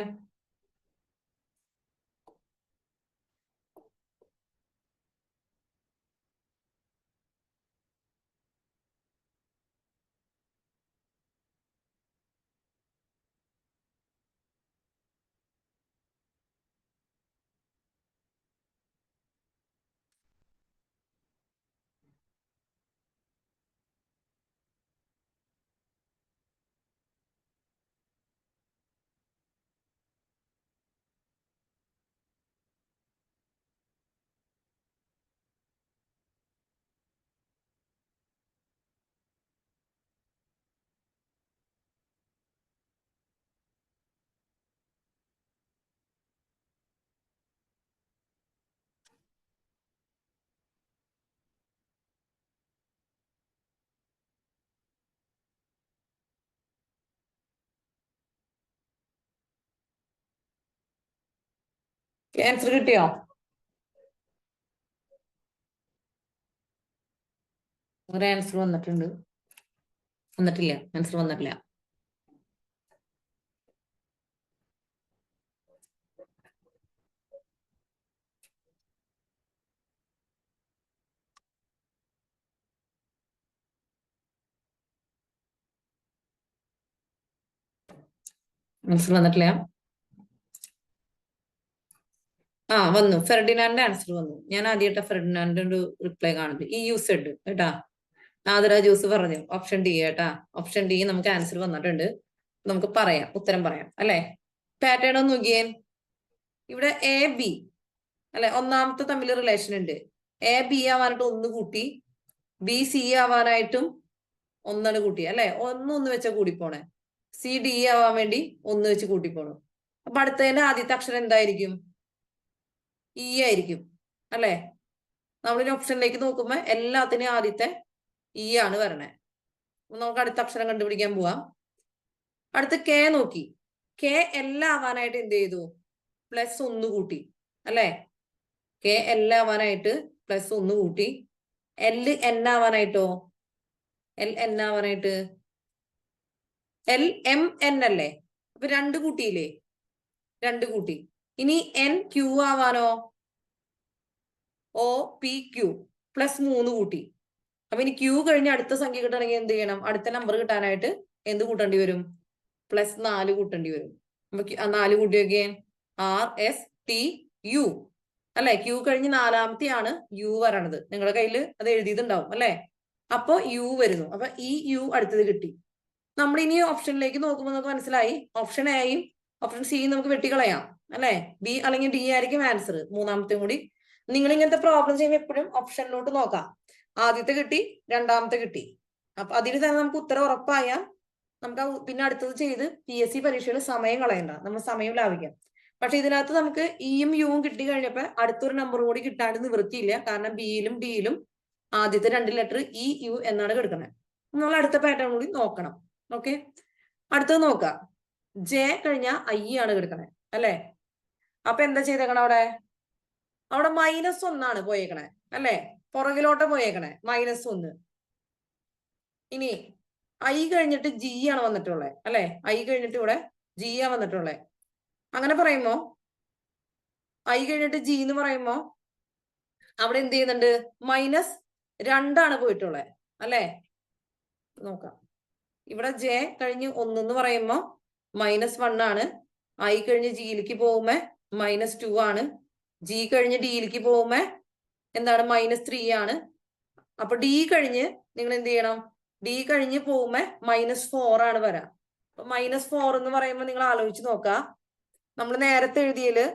ആൻസർ കിട്ടിയോ? ഒരു ആൻസർ വന്നിട്ടില്ല, ആൻസർ വന്നിട്ടില്ല. ആൻസർ വന്നിട്ടില്ല. വന്നു. ഫെർഡിനാൻഡിന്റെ ആൻസർ വന്നു. ഞാൻ ആദ്യമായിട്ട് ഫെർഡിനാൻഡിന്റെ ഒരു റിപ്ലൈ കാണുന്നത്. ഈ യൂസെഡ് കേട്ടാ. ആദര ജ്യൂസ് പറഞ്ഞു ഓപ്ഷൻ ഡി കേട്ടാ. ഓപ്ഷൻ ഡി നമുക്ക് ആൻസർ വന്നിട്ടുണ്ട്. നമുക്ക് പറയാം, ഉത്തരം പറയാം അല്ലെ. പാറ്റേൺ ഒന്ന് നോക്കിയേ. ഇവിടെ എ ബി അല്ലെ, ഒന്നാമത്തെ തമ്മിൽ റിലേഷൻ ഉണ്ട്. എ ബി ആവാനായിട്ട് 1 കൂട്ടി, ബി സി ആവാനായിട്ടും 1 കൂട്ടി അല്ലെ. ഒന്ന് വെച്ച കൂടിപ്പോണേ. സി ഡി ആവാൻ വേണ്ടി 1 വെച്ച് കൂട്ടിപ്പോണു. അപ്പൊ അടുത്തതിന്റെ ആദ്യത്തെ അക്ഷരം എന്തായിരിക്കും? ഇ ആയിരിക്കും അല്ലെ. നമ്മളൊരു ഓപ്ഷനിലേക്ക് നോക്കുമ്പോ എല്ലാത്തിനും ആദ്യത്തെ ഇ ആണ് വരണേ. നമുക്ക് അടുത്ത അക്ഷരം കണ്ടുപിടിക്കാൻ പോവാം. അടുത്ത് കെ നോക്കി. കെ എല്ലാം ആവാനായിട്ട് എന്ത് ചെയ്തു? +1 കൂട്ടി അല്ലെ. കെ എല്ലാം ആവാനായിട്ട് +1 കൂട്ടി. എൽ എൻ ആവാനായിട്ടോ? എൽ എൻ ആവാനായിട്ട് എൽ എം എൻ അല്ലേ. അപ്പൊ 2 കൂട്ടിയില്ലേ? 2 കൂട്ടി. ഇനി എൻ ക്യൂ ആവാനോ? ഒ പി ക്യൂ +3 കൂട്ടി. അപ്പൊ ഇനി ക്യൂ കഴിഞ്ഞ് അടുത്ത സംഖ്യ കിട്ടണമെങ്കിൽ എന്ത് ചെയ്യണം? അടുത്ത നമ്പർ കിട്ടാനായിട്ട് എന്ത് കൂട്ടേണ്ടി വരും? +4 കൂട്ടേണ്ടി വരും. അപ്പൊ 4 കൂട്ടി നോക്കിയേ. RSTU അല്ലെ. ക്യൂ കഴിഞ്ഞ് 4ാമത്തെയാണ് യു വരണത്. നിങ്ങളുടെ കയ്യിൽ അത് എഴുതിയിട്ടുണ്ടാവും അല്ലെ. അപ്പൊ യു വരുന്നു. അപ്പൊ ഈ യു അടുത്തത് കിട്ടി. നമ്മൾ ഇനി ഓപ്ഷനിലേക്ക് നോക്കുമ്പോൾ നമുക്ക് മനസ്സിലായി ഓപ്ഷൻ എയും ഓപ്ഷൻ സിയും നമുക്ക് വെട്ടിക്കളയാം അല്ലെ. ബി അല്ലെങ്കിൽ ഡി ആയിരിക്കും ആൻസർ. 3ാമത്തെയും കൂടി നിങ്ങൾ ഇങ്ങനത്തെ പ്രോബ്ലം ചെയ്യുമ്പോൾ എപ്പോഴും ഓപ്ഷനിലോട്ട് നോക്കാം. ആദ്യത്തെ കിട്ടി, 2ാമത്തെ കിട്ടി. അപ്പൊ അതിൽ തന്നെ നമുക്ക് ഉത്തരം ഉറപ്പായാൽ നമുക്ക് പിന്നെ അടുത്തത് ചെയ്ത് PSC പരീക്ഷയിൽ സമയം കളയണ്ട, നമ്മൾ സമയം ലാഭിക്കാം. പക്ഷെ ഇതിനകത്ത് നമുക്ക് ഇയും യുവും കിട്ടി കഴിഞ്ഞപ്പോ അടുത്തൊരു നമ്പർ കൂടി കിട്ടാണ്ട് നിവൃത്തിയില്ല. കാരണം ബിയിലും ഡിയിലും ആദ്യത്തെ 2 ലെറ്റർ ഇ യു എന്നാണ് കിടക്കുന്നത്. നമ്മൾ അടുത്ത പാറ്റേൺ കൂടി നോക്കണം. ഓക്കെ, അടുത്തത് നോക്കാം. ജെ കഴിഞ്ഞ ഐ ആണ് കിടക്കണേ അല്ലെ. അപ്പൊ എന്താ ചെയ്തേക്കണം? അവിടെ -1 പോയേക്കണേ അല്ലെ. പുറകിലോട്ട് പോയേക്കണേ -1. ഇനി ഐ കഴിഞ്ഞിട്ട് ജി ആണ് വന്നിട്ടുള്ളത് അല്ലെ. ഐ കഴിഞ്ഞിട്ട് ഇവിടെ ജി ആ വന്നിട്ടുള്ളത്. അങ്ങനെ പറയുമ്പോ ഐ കഴിഞ്ഞിട്ട് ജി എന്ന് പറയുമ്പോ അവിടെ എന്ത് ചെയ്യുന്നുണ്ട്? -2 പോയിട്ടുള്ളത് അല്ലെ. നോക്കാം. ഇവിടെ ജെ കഴിഞ്ഞ് 1 എന്ന് പറയുമ്പോ -1 ആണ്. ഐ കഴിഞ്ഞ് ജിയിലേക്ക് പോകുമ്പോ -2 ആണ്. ജി കഴിഞ്ഞ് ഡിയിലേക്ക് പോകുമ്പോ എന്താണ്? -3 ആണ്. അപ്പൊ ഡി കഴിഞ്ഞ് നിങ്ങൾ എന്ത് ചെയ്യണം? ഡി കഴിഞ്ഞ് പോകുമ്പോ -4 ആണ് വരാം. അപ്പൊ -4 എന്ന് പറയുമ്പോൾ നിങ്ങൾ ആലോചിച്ച് നോക്കാം. നമ്മൾ നേരത്തെ എഴുതിയതില്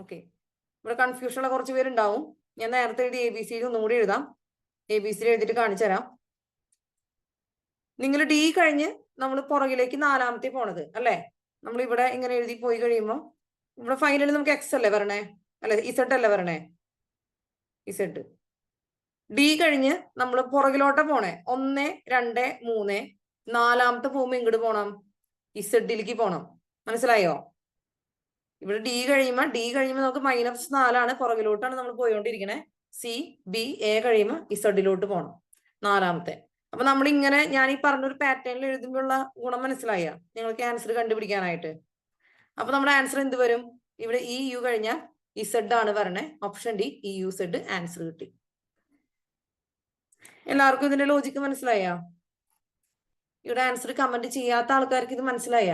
ഓക്കെ, ഇവിടെ കൺഫ്യൂഷൻ ഉള്ള കുറച്ച് പേരുണ്ടാവും. ഞാൻ നേരത്തെ എഴുതി ABC ഒന്നും കൂടി എഴുതാം. ABC എഴുതിയിട്ട് കാണിച്ചു തരാം. നിങ്ങൾ ഡി കഴിഞ്ഞ് നമ്മൾ പുറകിലേക്ക് 4ാമത്തെ പോണത് അല്ലെ. നമ്മൾ ഇവിടെ ഇങ്ങനെ എഴുതി പോയി കഴിയുമ്പോൾ ഇവിടെ ഫൈനലി നമുക്ക് X അല്ലേ വരണേ അല്ലെ, Z അല്ലേ വരണേ, Z. ഡി കഴിഞ്ഞ് നമ്മൾ പുറകിലോട്ട് പോണേ 1, 2, 3. 4ാമത്തെ പോകുമ്പോ ഇങ്ങോട്ട് പോണം, ഇസഡിലേക്ക് പോണം. മനസ്സിലായോ? ഇവിടെ ഡി കഴിയുമ്പോ നമുക്ക് -4 ആണ്. പുറകിലോട്ടാണ് നമ്മൾ പോയോണ്ടിരിക്കണേ. സി ബി എ കഴിയുമ്പോ ഇസഡിലോട്ട് പോണം 4ാമത്തെ. അപ്പൊ നമ്മൾ ഇങ്ങനെ ഞാൻ ഈ പറഞ്ഞൊരു പാറ്റേണിൽ എഴുതുമ്പോഴുള്ള ഗുണം മനസ്സിലായ നിങ്ങൾക്ക് ആൻസർ കണ്ടുപിടിക്കാനായിട്ട്. അപ്പൊ നമ്മുടെ ആൻസർ എന്ത് വരും? ഇവിടെ ഇ യു കഴിഞ്ഞാൽ ഇസഡ് ആണ് വരണേ. Option D E you said answer കിട്ടി. എല്ലാവർക്കും ഇതിന്റെ ലോജിക്ക് മനസ്സിലായ? ഇവിടെ ആൻസർ കമന്റ് ചെയ്യാത്ത ആൾക്കാർക്ക് ഇത് മനസ്സിലായ?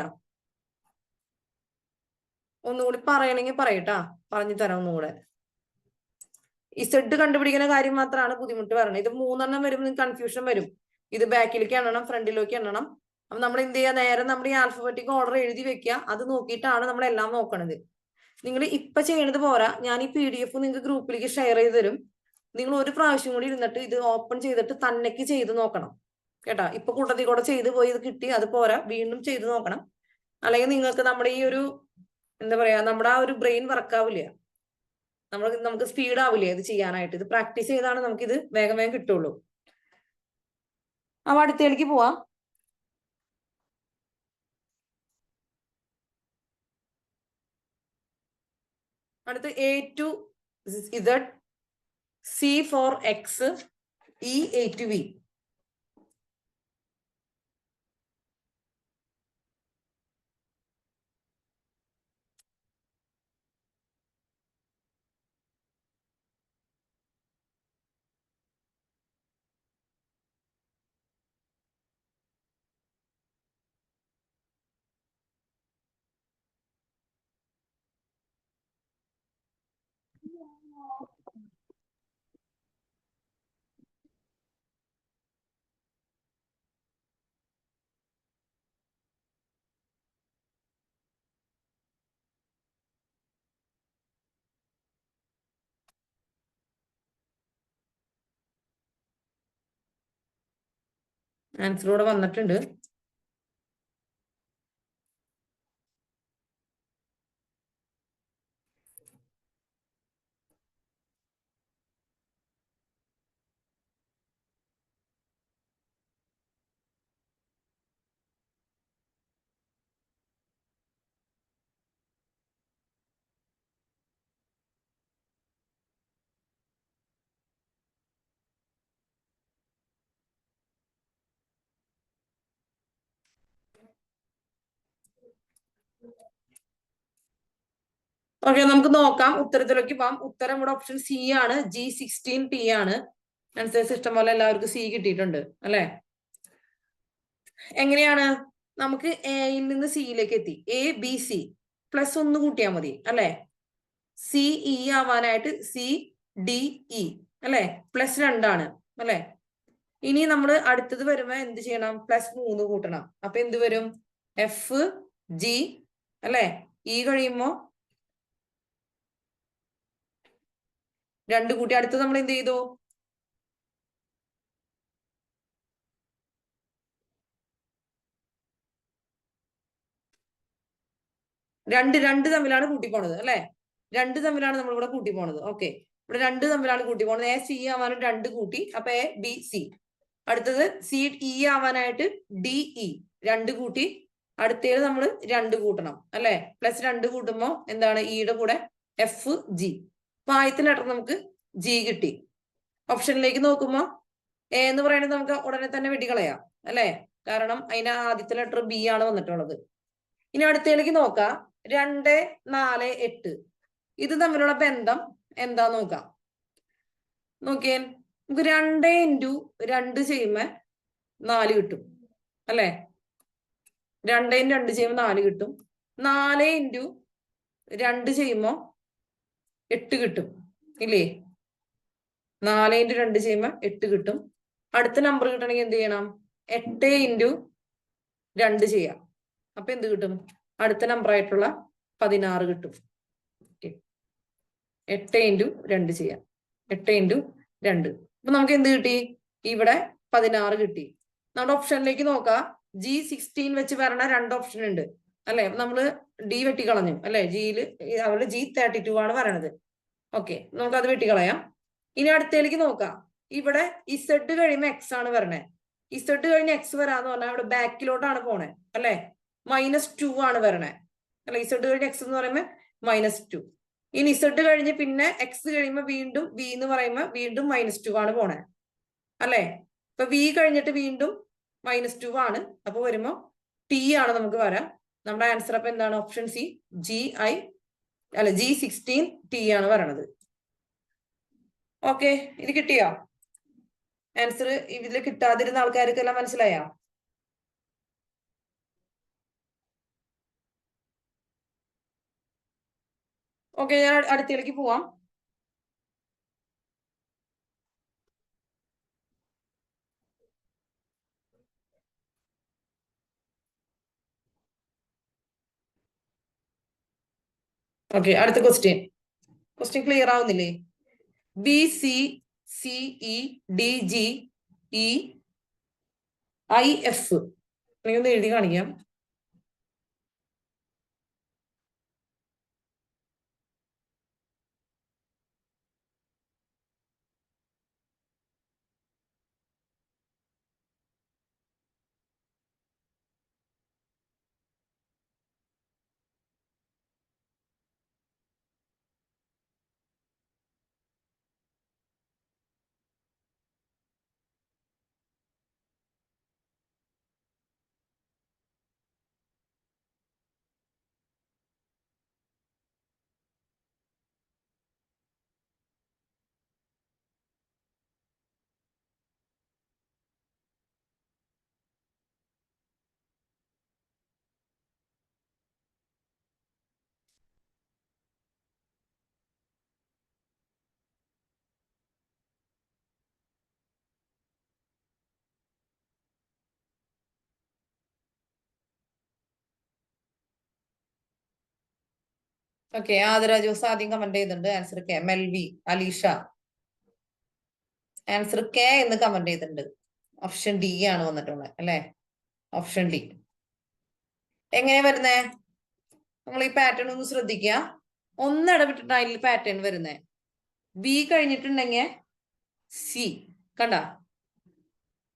ഒന്നുകൂടി പറയണമെങ്കിൽ പറയട്ടാ, പറഞ്ഞു തരാം ഒന്നുകൂടെ. ഇസഡ് കണ്ടുപിടിക്കുന്ന കാര്യം മാത്രമാണ് ബുദ്ധിമുട്ട് പറയുന്നത്. ഇത് 3 വരുമ്പോൾ നിങ്ങൾക്ക് കൺഫ്യൂഷൻ വരും. ഇത് ബാക്കിലേക്ക് എണ്ണണം, ഫ്രണ്ടിലേക്ക് എണ്ണണം. അപ്പൊ നമ്മൾ എന്ത് ചെയ്യുക? നേരെ നമ്മൾ ഈ ആൽഫബറ്റിക് ഓർഡർ എഴുതി വെക്കുക. അത് നോക്കിയിട്ടാണ് നമ്മൾ എല്ലാം നോക്കണത്. നിങ്ങൾ ഇപ്പൊ ചെയ്യണത് പോരാ. ഞാൻ ഈ PDF നിങ്ങൾക്ക് ഗ്രൂപ്പിലേക്ക് ഷെയർ ചെയ്ത് തരും. നിങ്ങൾ ഒരു പ്രാവശ്യം കൂടി ഇരുന്നിട്ട് ഇത് ഓപ്പൺ ചെയ്തിട്ട് തന്നേക്ക് ചെയ്ത് നോക്കണം കേട്ടാ. ഇപ്പൊ കൂട്ടത്തിൽ കൂടെ ചെയ്ത് പോയി ഇത് കിട്ടി, അത് പോരാ, വീണ്ടും ചെയ്ത് നോക്കണം. അല്ലെങ്കിൽ നിങ്ങൾക്ക് നമ്മുടെ ഈ ഒരു എന്താ പറയാ, നമ്മുടെ ആ ഒരു ബ്രെയിൻ വർക്കാവില്ല, നമുക്ക് സ്പീഡ് ആവില്ല ഇത് ചെയ്യാനായിട്ട്. ഇത് പ്രാക്ടീസ് ചെയ്താണ് നമുക്ക് ഇത് വേഗം വേഗം കിട്ടുള്ളൂ. അപ്പൊ അടുത്തേക്ക് പോവാം. അടുത്ത് A to Z, C for X, E A to V. Answer ഇവിടെ വന്നിട്ടുണ്ട്. ഓക്കെ, നമുക്ക് നോക്കാം, ഉത്തരത്തിലേക്ക് പോവാം. ഉത്തരം ഇവിടെ ഓപ്ഷൻ സി ആണ്. G16T ആണ്. ആൻസേഴ്സ് ഇഷ്ടം പോലെ എല്ലാവർക്കും സി കിട്ടിയിട്ടുണ്ട് അല്ലെ? എങ്ങനെയാണ് നമുക്ക് എയിൽ നിന്ന് സിയിലേക്ക് എത്തി? ABC +1 കൂട്ടിയാൽ മതി അല്ലെ? CE ആവാനായിട്ട് CDE അല്ലെ? +2 ആണ് അല്ലെ? ഇനി നമ്മൾ അടുത്തത് വരുമ്പോ എന്ത് ചെയ്യണം? +3 കൂട്ടണം. അപ്പൊ എന്ത് വരും? FG അല്ലെ? E കഴിയുമ്പോ 2 കൂട്ടി. അടുത്തത് നമ്മൾ എന്ത് ചെയ്തു? രണ്ട് തമ്മിലാണ് കൂട്ടി പോണത് അല്ലെ? 2 തമ്മിലാണ് നമ്മൾ ഇവിടെ കൂട്ടി പോണത്. ഓക്കെ, ഇവിടെ 2 തമ്മിലാണ് കൂട്ടി പോണത്. AC ആവാനും 2 കൂട്ടി. അപ്പൊ ABC. അടുത്തത് CE ആവാനായിട്ട് DE 2 കൂട്ടി. അടുത്തത് നമ്മൾ 2 കൂട്ടണം അല്ലെ? +2 കൂട്ടുമ്പോ എന്താണ്? ഇയുടെ കൂടെ FG. അപ്പൊ ആദ്യത്തെ ലെറ്റർ നമുക്ക് G കിട്ടി. ഓപ്ഷനിലേക്ക് നോക്കുമ്പോ എ എന്ന് പറയുന്നത് നമുക്ക് ഉടനെ തന്നെ വെട്ടിക്കളയാം അല്ലെ? കാരണം അതിന് ആദ്യത്തെ ലെറ്റർ B ആണ് വന്നിട്ടുള്ളത്. ഇനി അടുത്തതിലേക്ക് നോക്കാം. 2, 4, 8 ഇത് തമ്മിലുള്ള ബന്ധം എന്താ നോക്കാം. നോക്കിയേ, നമുക്ക് 2 × 2 ചെയ്യുമ്പോ 4 കിട്ടും അല്ലെ? 2 × 2 ചെയ്യുമ്പോ 4 കിട്ടും. 4 × 2 ചെയ്യുമ്പോ 8 കിട്ടും ഇല്ലേ? 4 × 2 ചെയ്യുമ്പോ 8 കിട്ടും. അടുത്ത നമ്പർ കിട്ടണമെങ്കിൽ എന്ത് ചെയ്യണം? 8 × 2 ചെയ്യാം. അപ്പൊ എന്ത് കിട്ടും? അടുത്ത നമ്പർ ആയിട്ടുള്ള 16 കിട്ടും. 8 × 2 ചെയ്യാം. 8 × 2. അപ്പൊ നമുക്ക് എന്ത് കിട്ടി? ഇവിടെ 16 കിട്ടി. നമ്മുടെ ഓപ്ഷനിലേക്ക് നോക്കാം. G16 വെച്ച് വരണ 2 ഓപ്ഷൻ ഉണ്ട് അല്ലെ? നമ്മള് D വെട്ടിക്കളഞ്ഞു അല്ലെ? ജിയില് അവള് G32 ആണ് പറയണത്. ഓക്കെ, നമുക്ക് അത് വെട്ടിക്കളയാം. ഇനി അടുത്തേക്ക് നോക്കാം. ഇവിടെ Z കഴിയുമ്പോ X ആണ് വരണേ. Z കഴിഞ്ഞ് X വരാന്ന് പറഞ്ഞാൽ ഇവിടെ ബാക്കിലോട്ടാണ് പോണേ അല്ലെ? -2 ആണ് വരണേ അല്ലെ? Z കഴിഞ്ഞ് X എന്ന് പറയുമ്പോ -2. ഇനി Z കഴിഞ്ഞ് പിന്നെ X കഴിയുമ്പോ വീണ്ടും V എന്ന് പറയുമ്പോ വീണ്ടും -2 ആണ് പോണേ അല്ലെ? ഇപ്പൊ V കഴിഞ്ഞിട്ട് വീണ്ടും -2 ആണ്. അപ്പൊ വരുമ്പോ T ആണ് നമുക്ക് വരാം. നമ്മുടെ ആൻസർ അപ്പൊ എന്താണ്? ഓപ്ഷൻ സി G16T ആണ് പറയണത്. ഓക്കെ, ഇത് കിട്ടിയോ? ആൻസർ ഇതിൽ കിട്ടാതിരുന്ന ആൾക്കാർക്കെല്ലാം മനസ്സിലായോ? ഓക്കെ, ഞാൻ അടുത്തേക്ക് പോവാം. ഓക്കെ, അടുത്ത ക്വസ്റ്റ്യൻ ക്ലിയർ ആവുന്നില്ലേ? BCCEDGEIF ഒന്ന് എഴുതി കാണിക്കാം. ഓക്കെ, ആതിര ജോസ് ആദ്യം കമന്റ് ചെയ്തിട്ടുണ്ട്. Answer K. Melvy, Alisha answer K എന്ന് കമന്റ് ചെയ്തിട്ടുണ്ട്. ഓപ്ഷൻ ഡി ആണ് വന്നിട്ടുള്ളത് അല്ലെ? Option D. എങ്ങനെയാ വരുന്നേ? നമ്മൾ ഈ പാറ്റേൺ ഒന്ന് ശ്രദ്ധിക്കുക. ഒന്ന് ഇടവിട്ടിട്ട് അതിൽ പാറ്റേൺ വരുന്നേ. ബി കഴിഞ്ഞിട്ടുണ്ടെങ്കിൽ സി കണ്ട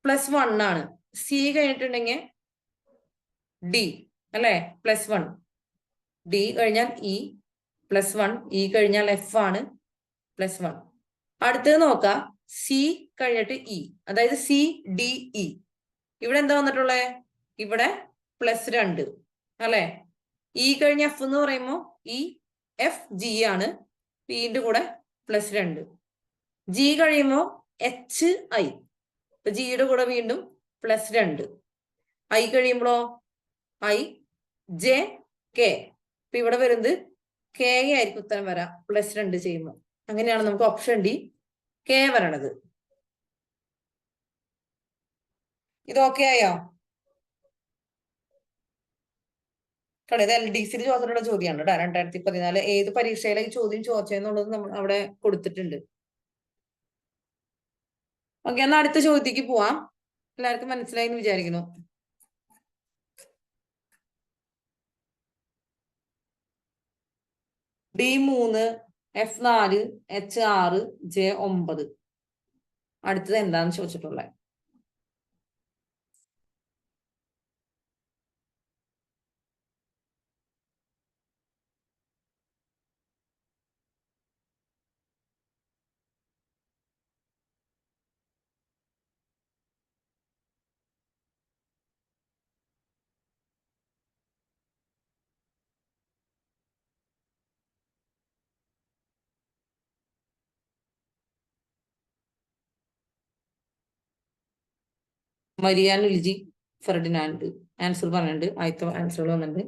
+1 ആണ്. സി കഴിഞ്ഞിട്ടുണ്ടെങ്കിൽ ഡി അല്ലെ? +1. ഡി കഴിഞ്ഞാൽ ഇ +1. ഇ കഴിഞ്ഞാൽ എഫ് ആണ് +1. അടുത്തത് നോക്കാം. സി കഴിഞ്ഞിട്ട് ഇ, അതായത് സി ഡി ഇ. ഇവിടെ എന്താ വന്നിട്ടുള്ളത്? ഇവിടെ +2 അല്ലെ? ഇ കഴിഞ്ഞ എഫ് എന്ന് പറയുമ്പോൾ ഇ എഫ് ജി ആണ്. പിന്റെ കൂടെ +2. ജി കഴിയുമ്പോൾ എച്ച് ഐ. ജിയുടെ കൂടെ വീണ്ടും +2. ഐ കഴിയുമ്പോഴോ ഐ ജെ കെ. ഇപ്പൊ ഇവിടെ വരുന്നത് കെ ആയിരിക്കും ഉത്തരം വരാം +2 ചെയ്യുമ്പോൾ. അങ്ങനെയാണ് നമുക്ക് ഓപ്ഷൻ ഡി കെ വരണത്. ഇത് ഓക്കെ ആയോ? കാരണം ഇത് LDC ചോദിച്ചിട്ടുള്ള ചോദ്യമാണ് കേട്ടോ. 2014 ഏത് പരീക്ഷയിലെ ഈ ചോദ്യം ചോദിച്ചെന്നുള്ളത് നമ്മൾ അവിടെ കൊടുത്തിട്ടുണ്ട്. ഓക്കെ, എന്നാ അടുത്ത ചോദ്യത്തിലേക്ക് പോവാം. എല്ലാവർക്കും മനസ്സിലായി എന്ന് വിചാരിക്കുന്നു. D3, F4, H6, J9. അടുത്തത് എന്താന്ന് ചോദിച്ചിട്ടുള്ളത്? മരിയാൻ ലിജി ഫെർഡിനാൻഡ് ആൻസർ പറഞ്ഞിട്ടുണ്ട്. ആദ്യത്തെ ആൻസറുകൾ വന്നിട്ടുണ്ട്.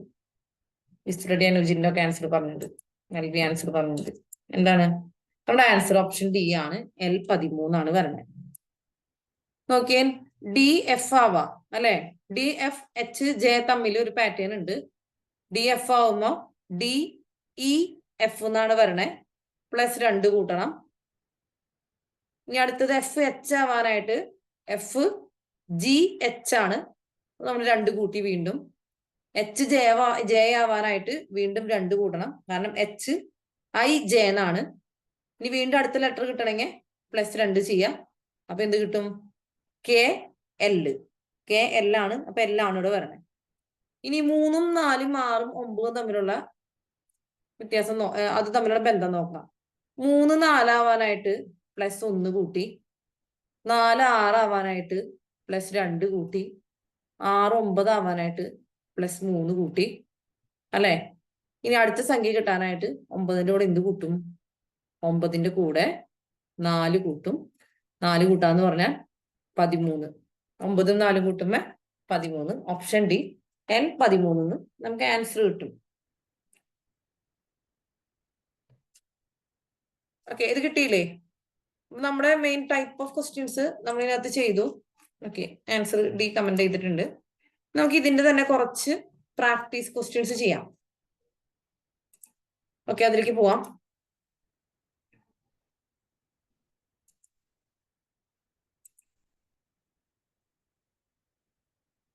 മിസ്റ്റർ നുജിന്റെ ഒക്കെ ആൻസർ പറഞ്ഞിട്ടുണ്ട്. നൽകി ആൻസർ പറഞ്ഞിട്ടുണ്ട്. എന്താണ് നമ്മുടെ ആൻസർ? ഓപ്ഷൻ ഡി ആണ്. L13 ആണ് വരുന്നത്. നോക്കിയേ, ഡി എഫ് ആവാം അല്ലെ? ഡി എഫ് എച്ച് ജെ തമ്മിൽ ഒരു പാറ്റേൺ ഉണ്ട്. ഡി എഫ് ആവുമ്പോ ഡി ഇ എഫ് എന്നാണ് വരണേ. +2 കൂട്ടണം. ഇനി അടുത്തത് എഫ് എച്ച് ആവാനായിട്ട് എഫ് ജി എച്ച് ആണ്. നമ്മൾ 2 കൂട്ടി വീണ്ടും. എച്ച് ജെ ആവാനായിട്ട് വീണ്ടും 2 കൂട്ടണം. കാരണം എച്ച് ഐ ജെ എന്നാണ്. ഇനി വീണ്ടും അടുത്ത ലെറ്റർ കിട്ടണമെങ്കിൽ +2 ചെയ്യാം. അപ്പൊ എന്ത് കിട്ടും? K L. കെ എൽ ആണ്. അപ്പൊ എൽ ആണ് ഇവിടെ വരണേ. ഇനി 3ഉം 4ഉം 6ഉം 9ഉം തമ്മിലുള്ള വ്യത്യാസം അത് തമ്മിലുള്ള ബന്ധം നോക്കാം. 3 4 ആവാനായിട്ട് +1 കൂട്ടി. 4 6 ആവാനായിട്ട് +2 കൂട്ടി. 6 9 ആവാനായിട്ട് +3 കൂട്ടി അല്ലെ? ഇനി അടുത്ത സംഖ്യ കിട്ടാനായിട്ട് 9ന്റെ കൂടെ എന്ത് കൂട്ടും? 9ന്റെ കൂടെ 4 കൂട്ടും. 4 കൂട്ടാന്ന് പറഞ്ഞാൽ 13. 9ഉം 4ഉം കൂട്ടുമ്പോ 13. ഓപ്ഷൻ ഡി L13 നമുക്ക് ആൻസർ കിട്ടും. ഓക്കെ, ഇത് കിട്ടിയില്ലേ? നമ്മുടെ മെയിൻ ടൈപ്പ് ഓഫ് ക്വസ്റ്റ്യൻസ് നമ്മൾ ഇതിനകത്ത് ചെയ്തു. ഓക്കെ, ആൻസർ ഡി കമന്റ് ചെയ്തിട്ടുണ്ട്. നമുക്ക് ഇതിന്റെ തന്നെ കുറച്ച് പ്രാക്ടീസ് ക്വസ്റ്റ്യൻസ് ചെയ്യാം. ഓക്കെ, അതിലേക്ക് പോവാം.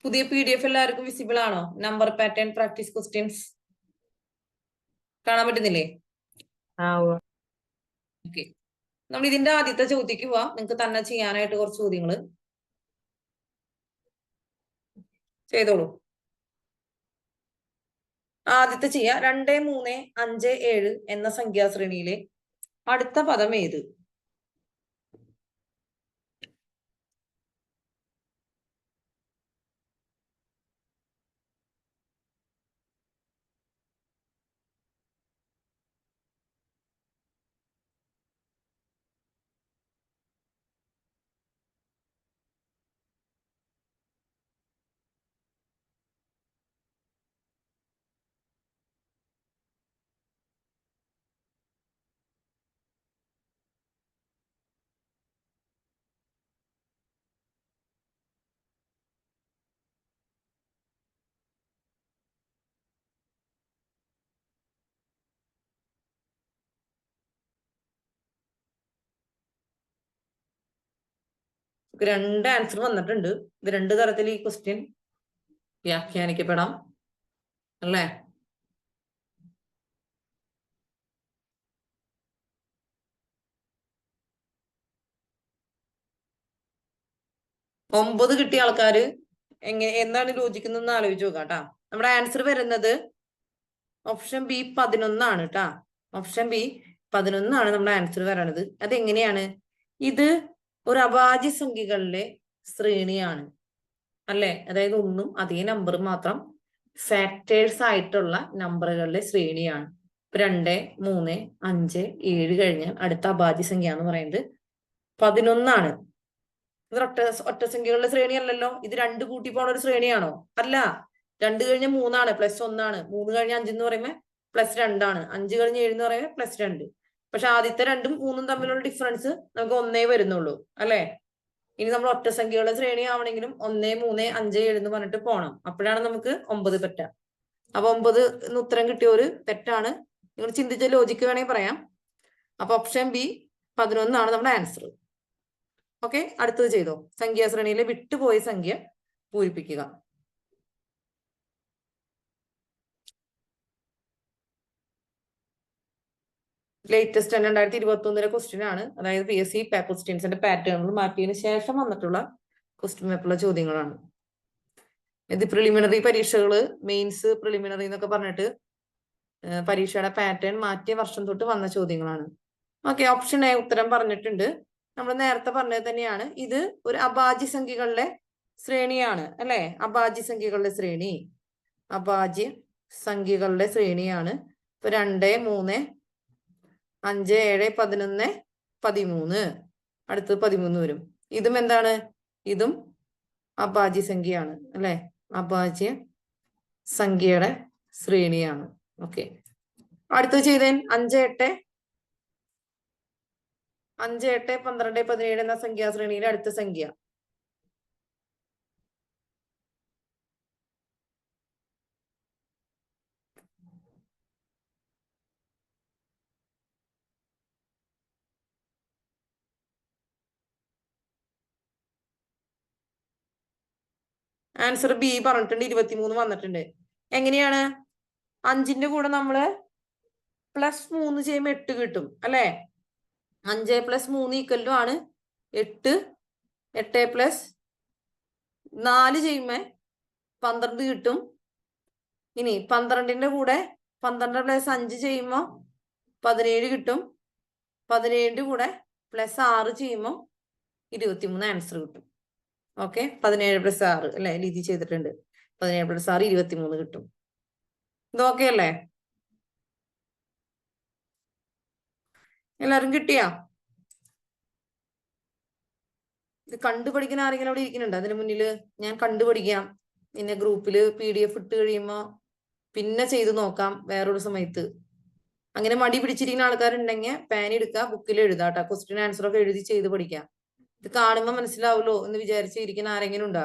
പുതിയ PDF എല്ലാവർക്കും വിസിബിൾ ആണോ? നമ്പർ പാറ്റേൺ പ്രാക്ടീസ് ക്വസ്റ്റ്യൻസ് കാണാൻ പറ്റുന്നില്ലേ? ഓക്കെ, നമ്മൾ ഇതിന്റെ ആദ്യത്തെ ചോദ്യത്തിലേക്ക് പോവാം. നിങ്ങൾക്ക് തന്നെ ചെയ്യാനായിട്ട് കുറച്ച് ചോദ്യങ്ങൾ ചെയ്തോളൂ. ആദ്യത്തെ ചെയ്യാം. 2 3 5 7 എന്ന സംഖ്യാശ്രേണിയിലെ അടുത്ത പദം ഏത്? രണ്ട് ആൻസർ വന്നിട്ടുണ്ട്. ഇത് രണ്ട് തരത്തിൽ ഈ ക്വസ്റ്റ്യൻ വ്യാഖ്യാനിക്കപ്പെടാം അല്ലേ? ഒമ്പത് കിട്ടിയ ആൾക്കാര് എന്താണ് ലോജിക്കുന്നതെന്ന് ആലോചിച്ച് നോക്കാം കേട്ടാ. നമ്മുടെ ആൻസർ വരുന്നത് ഓപ്ഷൻ ബി 11 കേട്ടാ. ഓപ്ഷൻ ബി 11 നമ്മുടെ ആൻസർ വരണത്. അതെങ്ങനെയാണ്? ഇത് ഒരു അഭാജ്യ സംഖ്യകളിലെ ശ്രേണിയാണ് അല്ലെ? അതായത് ഒന്നും അതേ നമ്പർ മാത്രം ഫാക്ടേഴ്സ് ആയിട്ടുള്ള നമ്പറുകളുടെ ശ്രേണിയാണ്. 2, 3, 5, 7 കഴിഞ്ഞാൽ അടുത്ത അഭാജ്യ സംഖ്യ എന്ന് പറയുന്നത് 11. ഇത് ഒറ്റ സംഖ്യകളുടെ ശ്രേണി അല്ലല്ലോ. ഇത് രണ്ട് കൂട്ടി പോണ ഒരു ശ്രേണിയാണോ? അല്ല. 2 കഴിഞ്ഞ 3 +1, 3 കഴിഞ്ഞ 5 എന്ന് പറയുമ്പോൾ +2, 5 കഴിഞ്ഞ 7 എന്ന് പറയുമ്പോൾ +2. പക്ഷെ ആദ്യത്തെ 2ഉം 3ഉം തമ്മിലുള്ള ഡിഫറൻസ് നമുക്ക് 1 വരുന്നുള്ളൂ അല്ലെ? ഇനി നമ്മൾ ഒറ്റ സംഖ്യകളുടെ ശ്രേണി ആവണമെങ്കിലും 1, 3, 5, 7 എന്ന് പറഞ്ഞിട്ട് പോണം. അപ്പോഴാണ് നമുക്ക് 9 പറ്റുക. അപ്പൊ 9 ഉത്തരം കിട്ടിയൊരു തെറ്റാണ്. നിങ്ങൾ ചിന്തിച്ച ലോജിക്ക് വേണമെങ്കിൽ പറയാം. അപ്പൊ ഓപ്ഷൻ ബി 11 നമ്മുടെ ആൻസർ. ഓക്കെ, അടുത്തത് ചെയ്തോ. സംഖ്യാശ്രേണിയിലെ വിട്ടുപോയ സംഖ്യ പൂരിപ്പിക്കുക. ലേറ്റസ്റ്റ് 2021 ക്വസ്റ്റ്യൻ ആണ്. അതായത് PSC പേപ്പർ ക്വസ്റ്റ്യൻസിന്റെ പാറ്റേണുകൾ മാറ്റിയതിനു ശേഷം വന്നിട്ടുള്ള ക്വസ്റ്റ്യൻ പേപ്പറിലെ ചോദ്യങ്ങളാണ്. ഇത് പ്രിലിമിനറി പരീക്ഷകള്, മെയിൻസ്, പ്രിലിമിനറി എന്നൊക്കെ പറഞ്ഞിട്ട് പരീക്ഷയുടെ പാറ്റേൺ മാറ്റിയ വർഷം തൊട്ട് വന്ന ചോദ്യങ്ങളാണ്. ഓക്കെ, ഓപ്ഷൻ എ ഉത്തരം പറഞ്ഞിട്ടുണ്ട്. നമ്മൾ നേരത്തെ പറഞ്ഞത് തന്നെയാണ്. ഇത് ഒരു അഭാജ്യ സംഖ്യകളുടെ ശ്രേണിയാണ് അല്ലെ? അഭാജ്യ സംഖ്യകളുടെ ശ്രേണി, അഭാജ്യ സംഖ്യകളുടെ ശ്രേണിയാണ്. ഇപ്പൊ 2, 3, 5, 7, 11, 13. അടുത്തത് 13 വരും. ഇതും എന്താണ്? ഇതും അഭാജ്യ സംഖ്യയാണ് അല്ലെ? അഭാജ്യ സംഖ്യയുടെ ശ്രേണിയാണ്. ഓക്കെ, അടുത്തത് ചെയ്തേൻ 5, 8, 12, 17 എന്ന സംഖ്യാശ്രേണിയിലെ അടുത്ത സംഖ്യ. ആൻസർ ബി പറഞ്ഞിട്ടുണ്ട്. 23 വന്നിട്ടുണ്ട്. എങ്ങനെയാണ്? 5ന്റെ കൂടെ നമ്മള് +3 ചെയ്യുമ്പോൾ 8 കിട്ടും അല്ലെ? 5 + 3 ആണ് 8. 8 + 4 ചെയ്യുമ്പോൾ 12 കിട്ടും. ഇനി 12ന്റെ കൂടെ 12 + 5 ചെയ്യുമ്പോൾ 17 കിട്ടും. 17ന്റെ കൂടെ +6 ചെയ്യുമ്പോൾ 23 ആൻസർ കിട്ടും. ഓക്കെ, 17 + 6 അല്ലെ? രീതി ചെയ്തിട്ടുണ്ട്. 17 + 6 23 കിട്ടും. ഇത് ഓക്കെ അല്ലേ? എല്ലാരും കിട്ടിയാ? ഇത് കണ്ടുപഠിക്കുന്ന ആരെങ്കിലും അവിടെ ഇരിക്കുന്നുണ്ട്? അതിന് മുന്നിൽ ഞാൻ കണ്ടുപഠിക്കാം. പിന്നെ ഗ്രൂപ്പില് PDF ഇട്ട് കഴിയുമ്പോ പിന്നെ ചെയ്ത് നോക്കാം വേറൊരു സമയത്ത്. അങ്ങനെ മടി പിടിച്ചിരിക്കുന്ന ആൾക്കാരുണ്ടെങ്കിൽ പാൻ എടുക്കുക, ബുക്കിൽ എഴുതാട്ടോ. ക്വസ്റ്റ്യൻ ആൻസർ ഒക്കെ എഴുതി ചെയ്ത് പഠിക്കാം. ഇത് കാണുമ്പോൾ മനസ്സിലാവുമല്ലോ എന്ന് വിചാരിച്ചിരിക്കുന്ന ആരെങ്കിലും ഉണ്ടോ?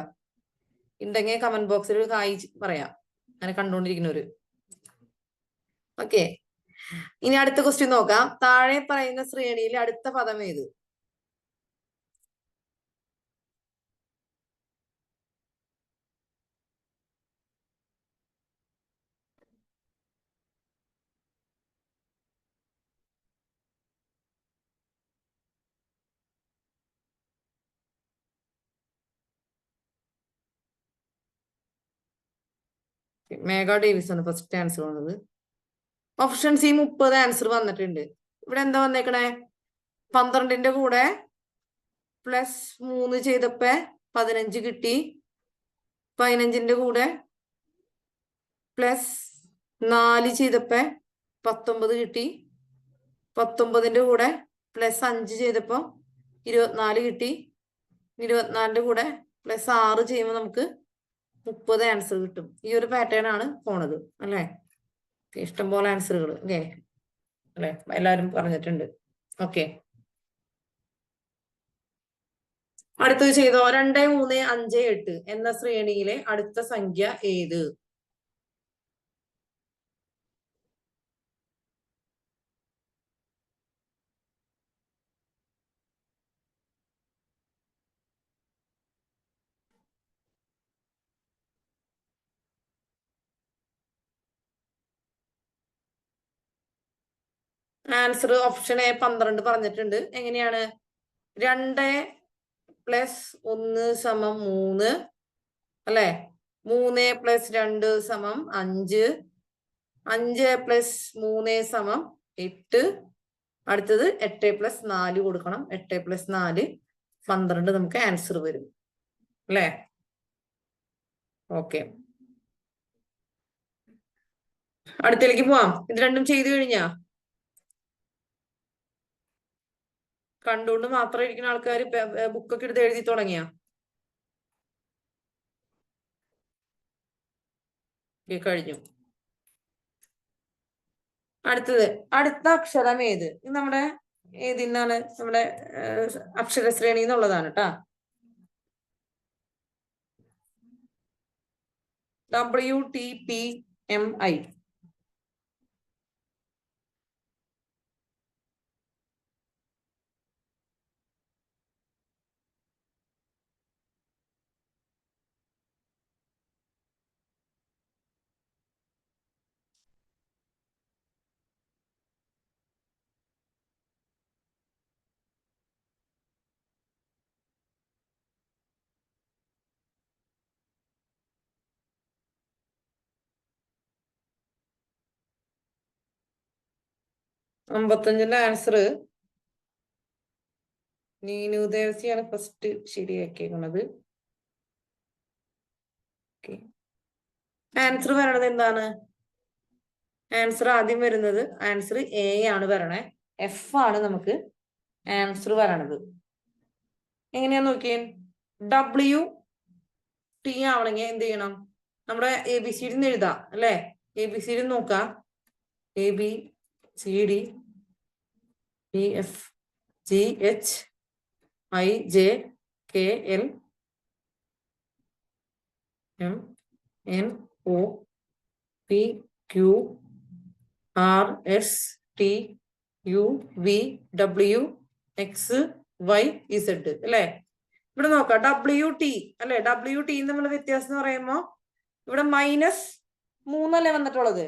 ഉണ്ടെങ്കിൽ കമന്റ് ബോക്സിൽ ഒരു ഹായ് പറയാം, അങ്ങനെ കണ്ടുകൊണ്ടിരിക്കുന്നവര്. ഓക്കെ, ഇനി അടുത്ത ക്വസ്റ്റ്യൻ നോക്കാം. താഴെ പറയുന്ന ശ്രേണിയിലെ അടുത്ത പദം ഏത്? മേഘ ഡേവിസ് ആണ് ഫസ്റ്റ് ആൻസർ വന്നത്. ഓപ്ഷൻ സി 30 ആൻസർ വന്നിട്ടുണ്ട്. ഇവിടെ എന്താ വന്നേക്കണേ? 12ന്റെ കൂടെ +3 ചെയ്തപ്പോ 15 കിട്ടി. 15ന്റെ കൂടെ +4 ചെയ്തപ്പോ 19 കിട്ടി. 19ന്റെ കൂടെ +5 ചെയ്തപ്പോ 24 കിട്ടി. 24ന്റെ കൂടെ +6 ചെയ്യുമ്പോൾ നമുക്ക് 30 ആൻസർ കിട്ടും. ഈ ഒരു പാറ്റേൺ ആണ് പോണത് അല്ലെ? ഇഷ്ടംപോലെ ആൻസറുകൾ അല്ലേ? അല്ലെ, എല്ലാരും പറഞ്ഞിട്ടുണ്ട്. ഓക്കെ, അടുത്തത് ചെയ്തോ. 2, 3, 5, 8 എന്ന ശ്രേണിയിലെ അടുത്ത സംഖ്യ ഏത്? ആൻസർ ഓപ്ഷൻ എ 12 പറഞ്ഞിട്ടുണ്ട്. എങ്ങനെയാണ്? 2 പ്ലസ് 1 സമം 3 അല്ലെ? 3 പ്ലസ് 2 സമം 5, 5 പ്ലസ് 3 സമം 8. അടുത്തത് 8 പ്ലസ് 4 കൊടുക്കണം. 8 പ്ലസ് 4 12 നമുക്ക് ആൻസർ വരും അല്ലെ? ഓക്കെ, അടുത്തേക്ക് പോവാം. ഇത് രണ്ടും ചെയ്തു കഴിഞ്ഞാ? കണ്ടുകൊണ്ട് മാത്രം ഇരിക്കുന്ന ആൾക്കാർ ബുക്കൊക്കെ എടുത്ത് എഴുതി തുടങ്ങിയ? കഴിഞ്ഞു. അടുത്തത്, അടുത്ത അക്ഷരം ഏത്? ഇത് നമ്മുടെ ഏതിന്നാണ്? നമ്മുടെ അക്ഷരശ്രേണി എന്നുള്ളതാണ് കേട്ടാ. WTPMI. അമ്പത്തഞ്ചിന്റെ ആൻസർ നീനു ദേവസിയാണ് ഫസ്റ്റ് ശരിയാക്കിയേക്കുന്നത്. ആൻസർ വരണത് എന്താണ്? ആൻസർ ആദ്യം വരുന്നത് ആൻസർ എ ആണ് വരണേ. എഫ് ആണ് നമുക്ക് ആൻസർ വരണത്. എങ്ങനെയാ നോക്കിയേ? WT ആവണമെങ്കിൽ എന്ത് ചെയ്യണം? നമ്മുടെ ABCD എഴുതാം അല്ലെ? ABCD നോക്കാം. ABCDEFGHIJKLMNOPQRSTUVWXYZ അല്ലെ? ഇവിടെ നോക്കാം. WT അല്ലെ? WT തമ്മിലുള്ള വ്യത്യാസം എന്ന് പറയുമ്പോ ഇവിടെ -3 അല്ലേ വന്നിട്ടുള്ളത്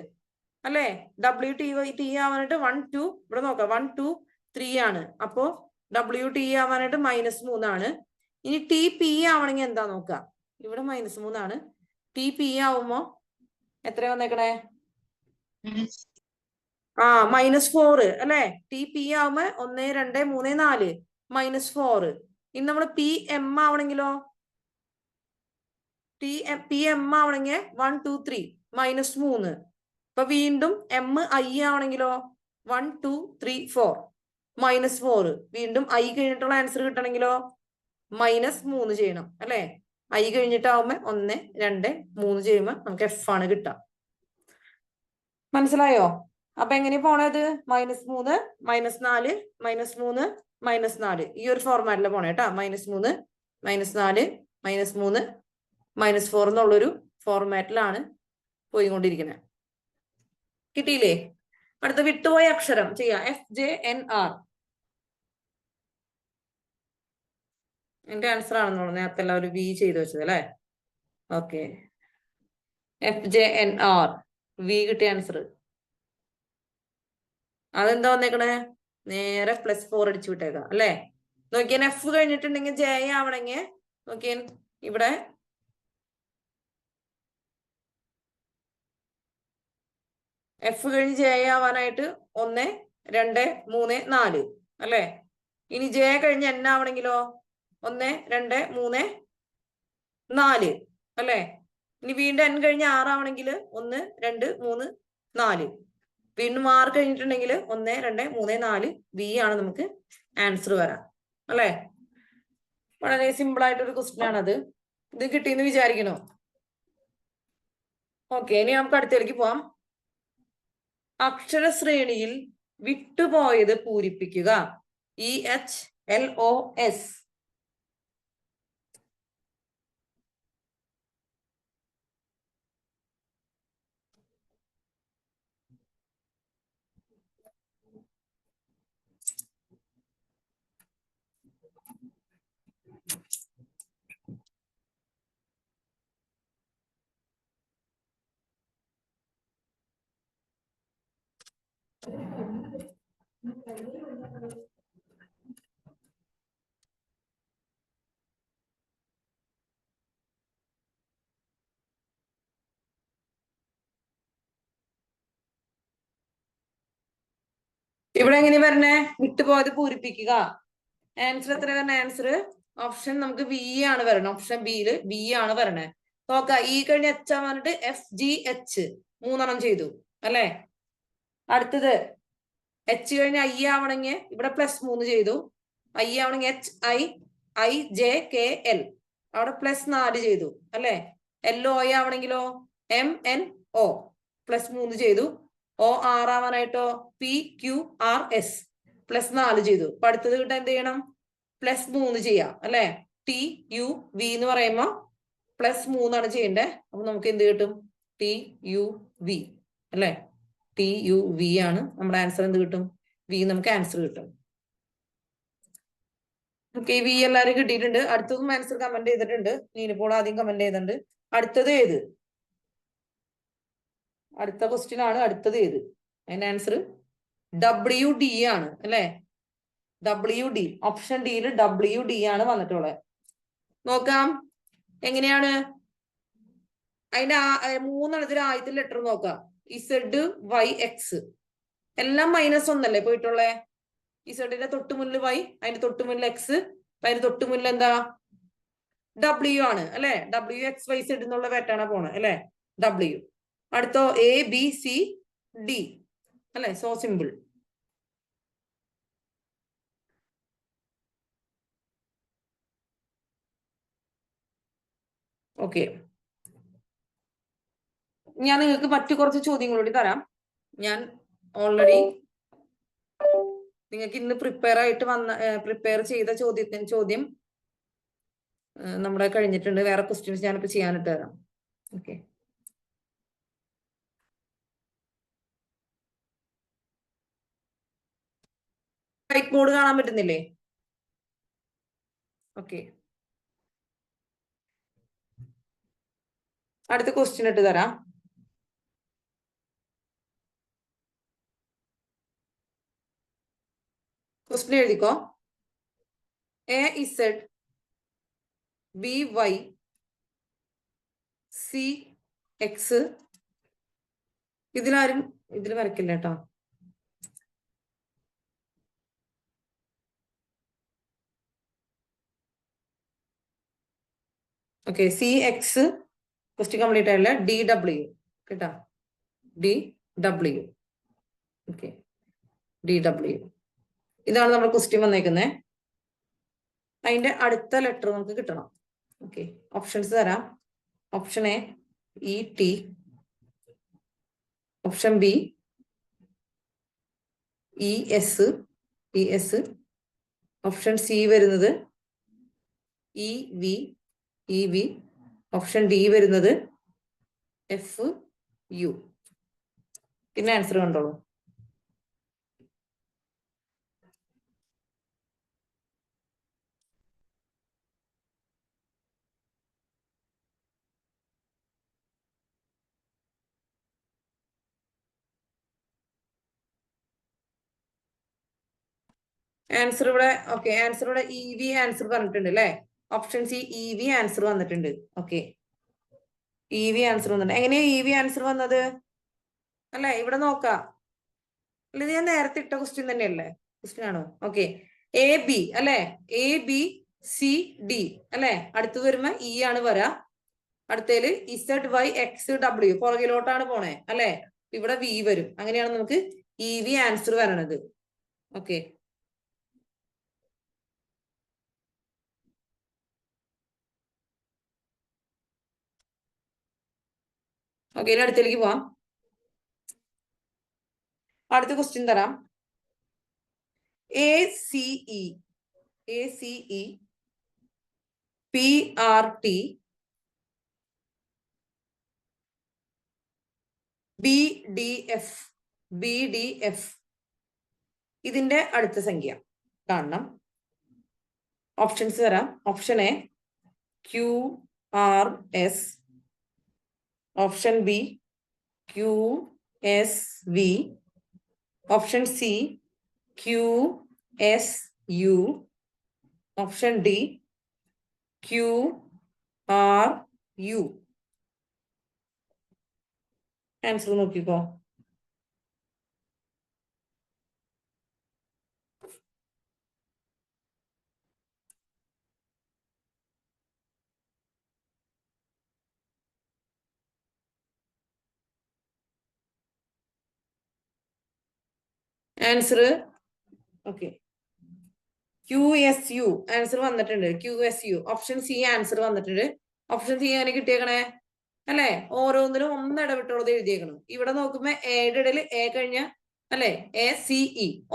അല്ലെ? WT ആവാനായിട്ട് 1 2 ഇവിടെ നോക്കാം. 1 2 3 ആണ്. അപ്പോ WT ആവാനായിട്ട് -3 ആണ്. ഇനി TP ആവണമെങ്കിൽ എന്താ നോക്കാം. ഇവിടെ -3 ആണ്. TP ആവുമ്പോ എത്ര വന്നേക്കണേ? -4 അല്ലെ? TP ആവുമ്പോ 1 2 3 4 -4. ഇനി നമ്മള് PM ആവണെങ്കിലോ? PM ആവണെങ്കിൽ 1 2 3 -3. അപ്പൊ വീണ്ടും MI ആവണെങ്കിലോ? 1 2 3 4 -4. വീണ്ടും I കഴിഞ്ഞിട്ടുള്ള ആൻസർ കിട്ടണമെങ്കിലോ -3 ചെയ്യണം അല്ലെ? I കഴിഞ്ഞിട്ടാവുമ്പോ 1 2 3 ചെയ്യുമ്പോ നമുക്ക് F ആണ് കിട്ടുക. മനസ്സിലായോ? അപ്പൊ എങ്ങനെ പോണത്? -3 -4 -3 -4 ഈ ഒരു ഫോർമാറ്റില് പോണേ കേട്ടാ. -3 -4 -3 -4 എന്നുള്ളൊരു ഫോർമാറ്റിലാണ് പോയിക്കൊണ്ടിരിക്കുന്നത്. കിട്ടിയില്ലേ? അടുത്ത വിട്ടുപോയ അക്ഷരം ചെയ്യാം. FJNR. എന്റെ ആൻസർ ആണെന്നുള്ളൂ. നേരത്തെ എല്ലാവരും V ചെയ്തു വെച്ചത് അല്ലെ? ഓക്കെ, FJNR V കിട്ടിയ ആൻസർ. അതെന്താ വന്നേക്കണേ? നേരെ +4 അടിച്ചു വിട്ടേക്കാം അല്ലെ? നോക്കിയാൽ F കഴിഞ്ഞിട്ടുണ്ടെങ്കിൽ J ആവണമെങ്കിൽ നോക്കിയാൽ ഇവിടെ F കഴിഞ്ഞ് J ആവാനായിട്ട് 1 2 3 4 അല്ലെ? ഇനി J കഴിഞ്ഞ് N ആവണെങ്കിലോ 1 2 3 4 അല്ലെ? ഇനി വീണ്ടും N കഴിഞ്ഞ് 6 ആവണെങ്കിൽ 1 2 3 4. വീണ്ടും 6 കഴിഞ്ഞിട്ടുണ്ടെങ്കിൽ 1 2 3 4 V ആണ് നമുക്ക് ആൻസർ വരാം അല്ലെ? വളരെ സിമ്പിൾ ആയിട്ടൊരു ക്വസ്റ്റ്യൻ ആണത്. ഇത് കിട്ടിയെന്ന് വിചാരിക്കണോ? ഓക്കെ, ഇനി നമുക്ക് അടുത്തേക്ക് പോവാം. അക്ഷരശ്രേണിയിൽ വിട്ടുപോയത് പൂരിപ്പിക്കുക. EHLOS. ഇവിടെ എങ്ങനെ വരണേ? വിട്ടുപോയത് പൂരിപ്പിക്കുക. ആൻസർ എത്ര വരണ? ആൻസർ ഓപ്ഷൻ നമുക്ക് ബി ആണ് വരണേ. ഓപ്ഷൻ ബിയില് ബി ആണ് വരണേ. നോക്കാം. ഇ കഴിഞ്ഞ എച്ച് ആ പറഞ്ഞിട്ട് FGH 3 ചെയ്തു അല്ലെ. അടുത്തത് എച്ച് കഴിഞ്ഞ ഐ ആവണെങ്കിൽ ഇവിടെ +3 ചെയ്തു. ഐ ആവണെങ്കിൽ HIIJKL അവിടെ +4 ചെയ്തു അല്ലെ. LOI ആവണെങ്കിലോ MNO +3 ചെയ്തു. OR ആവാനായിട്ടോ PQRS +4 ചെയ്തു. അപ്പൊ അടുത്തത് കിട്ടാൻ എന്ത് ചെയ്യണം? +3 ചെയ്യാം അല്ലെ. TUV എന്ന് പറയുമ്പോ +3 ചെയ്യണ്ടേ. അപ്പൊ നമുക്ക് എന്ത് കിട്ടും? TUV അല്ലെ. TUV ആണ് നമ്മുടെ ആൻസർ. എന്ത് കിട്ടും? വി നമുക്ക് ആൻസർ കിട്ടും. ഓക്കെ, വി എല്ലാവരും കിട്ടിയിട്ടുണ്ട്. അടുത്തതും ആൻസർ കമന്റ് ചെയ്തിട്ടുണ്ട്. നീനിപ്പോൾ ആദ്യം കമന്റ് ചെയ്തിട്ടുണ്ട്. അടുത്തത് ഏത്? അടുത്ത ക്വസ്റ്റ്യൻ ആണ്. അടുത്തത് ഏത്? അതിന്റെ ആൻസർ WD ആണ് അല്ലെ. WD ഓപ്ഷൻ ഡിയിൽ WD ആണ് വന്നിട്ടുള്ളത്. നോക്കാം എങ്ങനെയാണ് അതിന്റെ 3 ആദ്യത്തെ ലെറ്റർ നോക്കാം. ZYX എല്ലാം -1 അല്ലേ പോയിട്ടുള്ളേ. ഇസഡിന്റെ തൊട്ടുമുന്നിൽ Y, അതിന്റെ തൊട്ടുമുന്നിൽ X, അതിന്റെ തൊട്ടുമുന്നിൽ എന്താ? W ആണ് അല്ലെ. WXYZ എന്നുള്ള പാറ്റേണാ പോണേ അല്ലെ. W. അടുത്തോ ABCD അല്ലെ. So simple. ഓക്കെ, ഞാൻ നിങ്ങൾക്ക് മറ്റു കുറച്ച് ചോദ്യങ്ങൾ കൂടി തരാം. ഞാൻ ഓൾറെഡി നിങ്ങൾക്ക് ഇന്ന് പ്രിപ്പയർ ചെയ്ത ചോദ്യം നമ്മുടെ കഴിഞ്ഞിട്ടുണ്ട്. വേറെ ക്വസ്റ്റ്യൻസ് ഞാനിപ്പോ ചെയ്യാനിട്ട് തരാം. ഓക്കെ, വൈറ്റ് ബോർഡ് കാണാൻ പറ്റുന്നില്ലേ? ഓക്കെ, അടുത്ത ക്വസ്റ്റ്യൻ ഇട്ട് തരാം. ക്വസ്റ്റ്യൻ എഴുതിക്കോ. AZ BY CX ഇതിൽ വരക്കില്ല കേട്ടോ. ഓക്കെ, CX ക്വസ്റ്റ്യൻ കംപ്ലീറ്റ് ആയില്ല. DW കേട്ടോ. DW. ഓക്കെ, DW ഇതാണ് നമ്മുടെ ക്വസ്റ്റ്യൻ വന്നേക്കുന്നത്. അതിന്റെ അടുത്ത ലെറ്റർ നമുക്ക് കിട്ടണം. ഓക്കെ, ഓപ്ഷൻസ് തരാം. Option A ET, option B ES, option C വരുന്നത് EV, ഓപ്ഷൻ ഡി വരുന്നത് FU. പിന്നെ ആൻസർ കണ്ടോളൂ. ആൻസർ ഇവിടെ ഓക്കെ, ആൻസർ ഇവിടെ EV ആൻസർ പറഞ്ഞിട്ടുണ്ട് അല്ലെ. ഓപ്ഷൻ സി EV ആൻസർ വന്നിട്ടുണ്ട്. ഓക്കെ, EV ആൻസർ വന്നിട്ടുണ്ട്. എങ്ങനെയാ EV ആൻസർ വന്നത് അല്ലെ? ഇവിടെ നോക്കാം. അല്ല, ഞാൻ നേരത്തെ ഇട്ട ക്വസ്റ്റ്യൻ തന്നെയല്ലേ? ക്വസ്റ്റ്യൻ ആണോ? ഓക്കെ, AB അല്ലെ. ABCD അല്ലെ. അടുത്ത് വരുമ്പോ E ആണ് വരാ. അടുത്തേല് ZYXW പുറകിലോട്ടാണ് പോണേ അല്ലെ. ഇവിടെ V വരും. അങ്ങനെയാണ് നമുക്ക് EV ആൻസർ വരണത്. ഓക്കെ, ഓക്കെ, ഇനി അടുത്തേക്ക് പോവാം. അടുത്ത ക്വസ്റ്റ്യൻ തരാം. ACE PRT BDF ഇതിന്റെ അടുത്ത സംഖ്യ കാണണം. ഓപ്ഷൻസ് തരാം. Option A QRS, option B QSV, option C QSU, option D QRU. Answer നോക്കിക്കോ. ആൻസർ ഓക്കെ QSU ആൻസർ വന്നിട്ടുണ്ട്. QSU ഓപ്ഷൻ സി ആൻസർ വന്നിട്ടുണ്ട്. ഓപ്ഷൻ സി അങ്ങനെ കിട്ടിയേക്കണേ അല്ലെ? ഓരോന്നിനും ഒന്നിടവിട്ടുള്ളത് എഴുതിയേക്കണം. ഇവിടെ നോക്കുമ്പോ എയുടെ ഇടയിൽ എ കഴിഞ്ഞ അല്ലെ ACE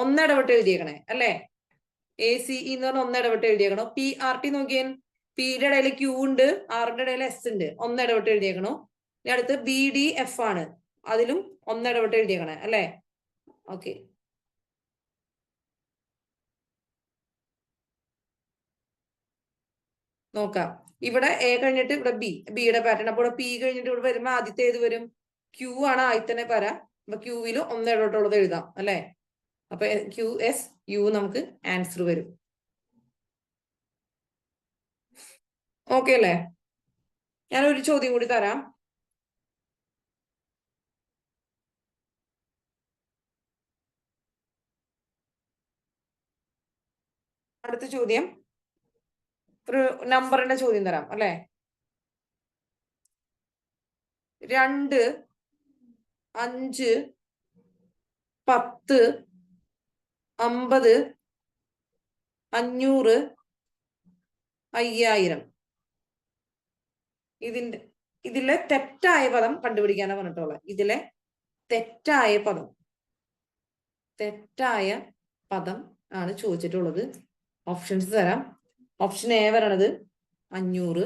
ഒന്നിടവിട്ട് എഴുതിയേക്കണേ അല്ലെ? ACE എന്ന് പറഞ്ഞ ഒന്നിടവിട്ട് എഴുതിയേക്കണോ. PRT നോക്കിയാൽ പിയുടെ ഇടയിൽ Q ഉണ്ട്, ആറിന്റെ ഇടയിൽ S ഉണ്ട്, ഒന്നിടവിട്ട് എഴുതിയേക്കണോ. ഇനി അടുത്ത് BDF ആണ്, അതിലും ഒന്നിടവിട്ട് എഴുതിയേക്കണേ അല്ലെ? ഓക്കെ നോക്കാം. ഇവിടെ എ കഴിഞ്ഞിട്ട് ഇവിടെ ബിയുടെ പാറ്റേൺ. അപ്പോൾ ഇവിടെ പി കഴിഞ്ഞിട്ട് ഇവിടെ വരുമ്പോ ആദ്യത്തെ ഏത് വരും? Q ആണ് ആദ്യത്തെ പര. അപ്പൊ Qവിൽ ഒന്നിടവിട്ടുള്ളത് എഴുതാം അല്ലെ? അപ്പൊ QSU നമുക്ക് ആൻസർ വരും. ഓക്കെ അല്ലേ? ഞാൻ ഒരു ചോദ്യം കൂടി തരാം. അടുത്ത ചോദ്യം ഒരു നമ്പറിന്റെ ചോദ്യം തരാം അല്ലെ? 2, 5, 10, 50, 500, 5000 ഇതിലെ തെറ്റായ പദം കണ്ടുപിടിക്കാനാണ് പറഞ്ഞിട്ടുള്ളത്. ഇതിലെ തെറ്റായ പദം ആണ് ചോദിച്ചിട്ടുള്ളത്. ഓപ്ഷൻസ് തരാം. ഓപ്ഷൻ എ വരണത് 500,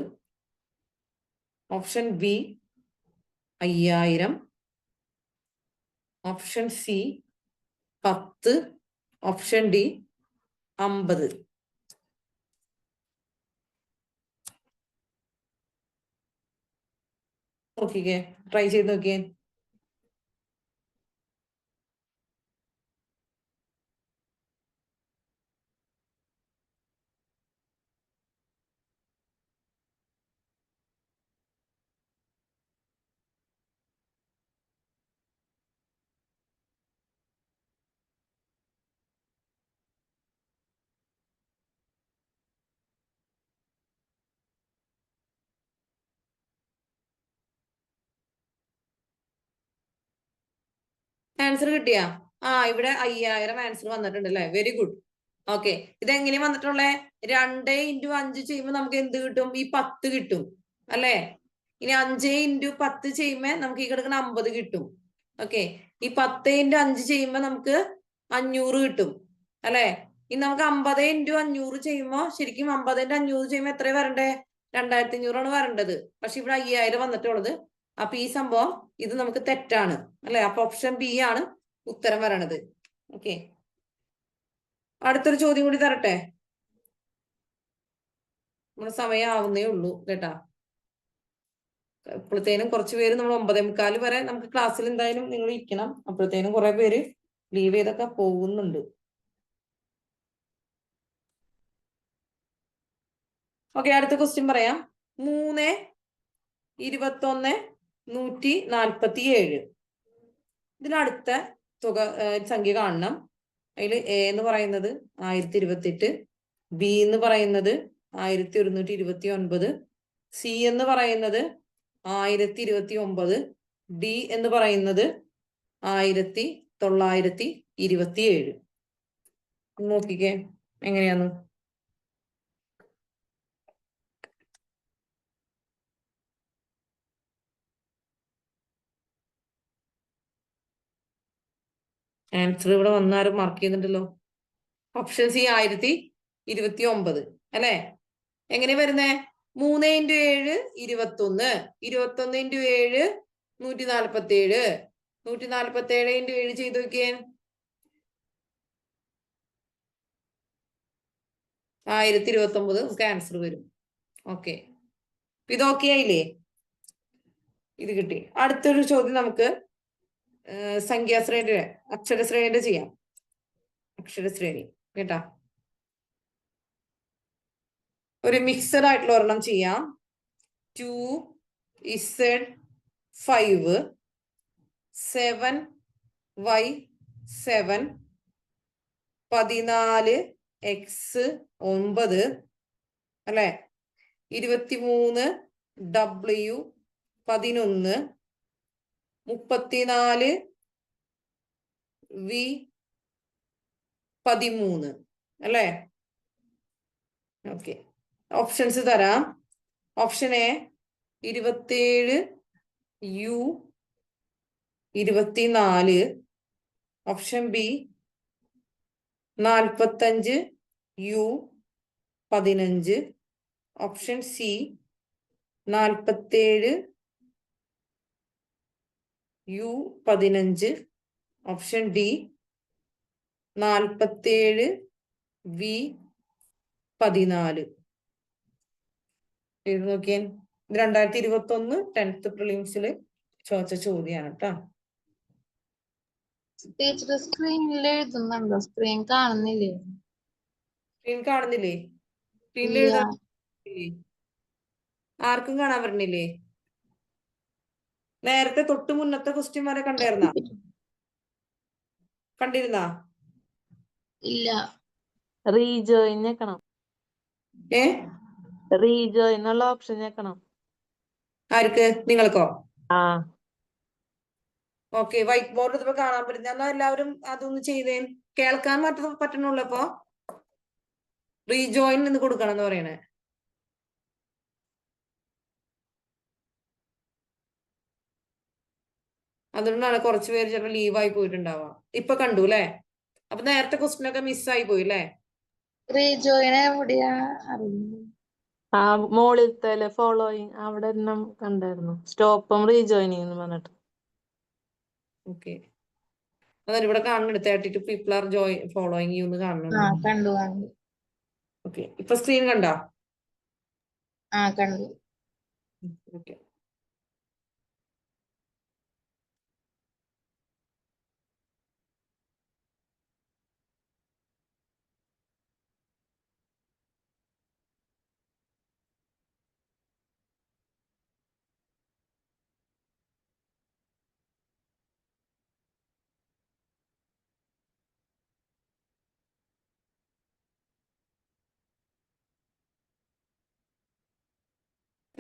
option B 5000, option C 10, option D 50. നോക്കിക്കേ, ട്രൈ ചെയ്ത് നോക്കിയേ. ആൻസർ കിട്ടിയാ? ഇവിടെ 5000 ആൻസർ വന്നിട്ടുണ്ട് അല്ലെ? Very good. ഓക്കെ, ഇതെങ്ങനെ വന്നിട്ടുള്ളേ? 2 × 5 ചെയ്യുമ്പോ നമുക്ക് എന്ത് കിട്ടും? ഈ 10 കിട്ടും അല്ലെ? ഇനി 5 × 10 ചെയ്യുമ്പോ നമുക്ക് ഈ കിടക്കുന്ന 50 കിട്ടും. ഓക്കെ, ഈ 10 × 5 ചെയ്യുമ്പോ നമുക്ക് 500 കിട്ടും അല്ലെ? ഇനി നമുക്ക് 50 × 500 ചെയ്യുമ്പോ ശരിക്കും 50 × 500 ചെയ്യുമ്പോ എത്ര വരണ്ടേ? 2500 ആണ് വരേണ്ടത്. പക്ഷെ ഇവിടെ 5000 വന്നിട്ടുള്ളത്. അപ്പൊ ഈ സംഭവം ഇത് നമുക്ക് തെറ്റാണ് അല്ലെ? അപ്പൊ ഓപ്ഷൻ ബി ആണ് ഉത്തരം വരണത്. ഓക്കെ, അടുത്തൊരു ചോദ്യം കൂടി തരട്ടെ? നമ്മുടെ സമയം ആവുന്നേ ഉള്ളൂ കേട്ടാ. അപ്പോഴത്തേനും കുറച്ച് പേര് നമ്മൾ 9:45 വരെ നമുക്ക് ക്ലാസ്സിൽ എന്തായാലും നിങ്ങൾ ഇരിക്കണം. അപ്പോഴത്തേനും കുറെ പേര് ലീവ് ചെയ്തൊക്കെ പോകുന്നുണ്ട്. ഓക്കെ, അടുത്ത ക്വസ്റ്റ്യൻ പറയാം. 3, 21, 147 ഇതിനടുത്ത തുക സംഖ്യ കാണണം. അതിൽ എ എന്ന് പറയുന്നത് 1028, ബി എന്ന് പറയുന്നത് 1129, സി എന്ന് പറയുന്നത് 1029, ഡി എന്ന് പറയുന്നത് 1927. നോക്കിക്കേ എങ്ങനെയാന്ന്. ആൻസർ ഇവിടെ വന്നാരും മാർക്ക് ചെയ്യുന്നുണ്ടല്ലോ. ഓപ്ഷൻ സി 1029 അല്ലെ? എങ്ങനെ വരുന്നേ? 3 × 7 21, 21 × 7 147, 147 × 7 ചെയ്ത് നോക്കിയേ. 1029 നമുക്ക് ആൻസർ വരും. ഓക്കെ, ഇത് ഓക്കെ ആയില്ലേ? ഇത് കിട്ടി. അടുത്തൊരു ചോദ്യം നമുക്ക് സംഖ്യാശ്രേണിയുടെ അക്ഷരശ്രേണിയുടെ ചെയ്യാം. അക്ഷരശ്രേണി കേട്ടാ. ഒരു മിക്സഡ് ആയിട്ടുള്ള ഒരെണ്ണം ചെയ്യാം. 2Z5 7Y7 14X9 അല്ലെ? 23W11 34V 13 അല്ലേ? ഓക്കെ, ഓപ്ഷൻസ് തരാം. Option A 27 U 24. Option B 45 U 15. Option C 47 U 15. Option D 47 V 14. എഴുതി നോക്കിയാൻ. ഇത് 2021 10th പ്രിലിംസില് ചോദിച്ച ചോദ്യമാണ് കേട്ടോ. ടീച്ചർ സ്ക്രീനിൽ എഴുതുന്നുണ്ടോ? സ്ക്രീൻ കാണുന്നില്ലേ? സ്ക്രീൻ കാണുന്നില്ലേ? സ്ക്രീനിൽ ഇല്ല. എഴുതാൻ ആർക്കും കാണാൻ പറ്റുന്നില്ലേ? നേരത്തെ തൊട്ട് മുന്നത്തെ ക്വസ്റ്റ്യൻ വരെ കണ്ടിരുന്നാ? ഇല്ല. റീജോയിൻ ഞെക്കണം. റീജോയിൻ എന്നുള്ള ഓപ്ഷൻ ഞെക്കണം. ആർക്ക്? നിങ്ങൾക്കോ? ആ ഓക്കെ, വൈറ്റ് ബോർഡ് ഇപ്പൊ കാണാൻ പറ്റുന്ന. എന്നാൽ എല്ലാവരും അതൊന്ന് ചെയ്തേ. കേൾക്കാൻ പറ്റണുള്ളൂ. അപ്പൊ റീജോയിൻ എന്ന് കൊടുക്കണം എന്ന് പറയണേ. അതുകൊണ്ടാണ് കുറച്ച് പേര് ചിലപ്പോൾ ലീവായി പോയിട്ടുണ്ടാവാം. ഇപ്പൊ കണ്ടു അല്ലേ? അപ്പൊ നേരത്തെ ക്വസ്റ്റ്യൻ ഒക്കെ മിസ്സായി പോയി അല്ലേ? റീജോയിൻ എവിടെയാ അറിയില്ല. ആ മോളിലത്തെ ഫോളോയിങ് അവിടെ കണ്ടായിരുന്നു. സ്റ്റോപ്പും റീജോയിനിങ് എന്ന് പറഞ്ഞിട്ട്. ഓക്കെ, അതാണ് ഇവിടെ കാണുന്നുണ്ട്. 32 people are following you എന്ന് കാണുന്നുണ്ട്. കണ്ടു. ഓക്കെ, ഇപ്പൊ സ്ക്രീൻ കണ്ടോ? കണ്ടു. ഓക്കെ,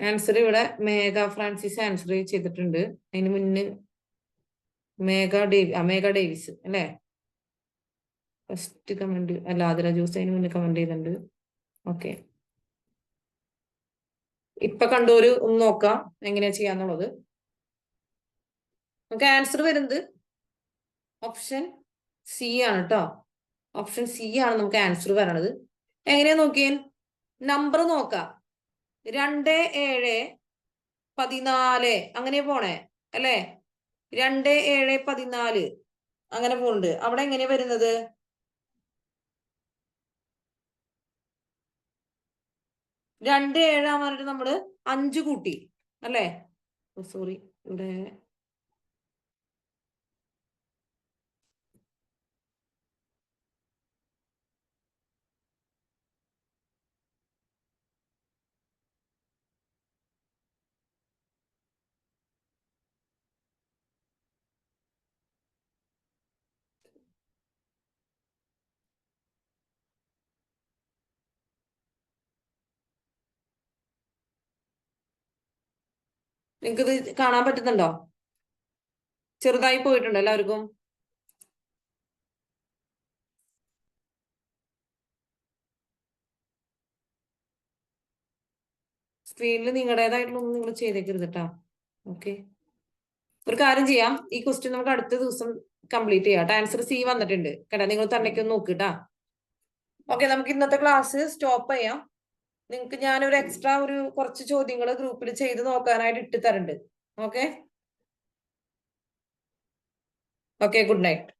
ആൻസർ ഇവിടെ മേഘ ഫ്രാൻസിസ് ആൻസർ ചെയ്തിട്ടുണ്ട്. അതിന് മുന്നേ മേഘ ഡേവിസ് അല്ലേ? ഫസ്റ്റ് കമന്റ് അല്ല, ആതിര ജോസ് അതിന് മുന്നേ കമന്റ് ചെയ്തിട്ടുണ്ട്. ഓക്കെ, ഇപ്പൊ കണ്ടോര് ഒന്ന് നോക്കാം എങ്ങനെയാ ചെയ്യാന്നുള്ളത്. നമുക്ക് ആൻസർ വരുന്നത് ഓപ്ഷൻ സി ആണ് കേട്ടോ. ഓപ്ഷൻ സി ആണ് നമുക്ക് ആൻസർ വരണത്. എങ്ങനെയാ നോക്കിയേ? നമ്പർ നോക്കാം. 2 7 14 അങ്ങനെ പോണേ അല്ലേ? 2 7 14 അങ്ങനെ പോണ്ട്. അവിടെ എങ്ങനെയാ വരുന്നത്? 2 7 ആവാനായിട്ട് നമ്മള് 5 കൂട്ടി അല്ലേ? സോറി, ഇവിടെ നിങ്ങൾക്കിത് കാണാൻ പറ്റുന്നുണ്ടോ? ചെറുതായി പോയിട്ടുണ്ടോ എല്ലാവർക്കും? സ്ക്രീനിൽ നിങ്ങളുടേതായിട്ടുള്ള ഒന്നും നിങ്ങൾ ചെയ്തേക്കരുത് കേട്ടോ. ഓക്കെ, ഒരു കാര്യം ചെയ്യാം. ഈ ക്വസ്റ്റ്യൻ നമുക്ക് അടുത്ത ദിവസം കംപ്ലീറ്റ് ചെയ്യാം. ആൻസർ സി വന്നിട്ടുണ്ട് കേട്ടോ. നിങ്ങൾ തന്നെയൊക്കെ നോക്കിട്ടാ. ഓക്കെ, നമുക്ക് ഇന്നത്തെ ക്ലാസ് സ്റ്റോപ്പ് ചെയ്യാം. നിങ്ങൾക്ക് ഞാനൊരു എക്സ്ട്രാ കുറച്ച് ചോദ്യങ്ങൾ ഗ്രൂപ്പിൽ ചെയ്ത് നോക്കാനായിട്ട് ഇട്ട് തരുന്നുണ്ട്. Okay, good night.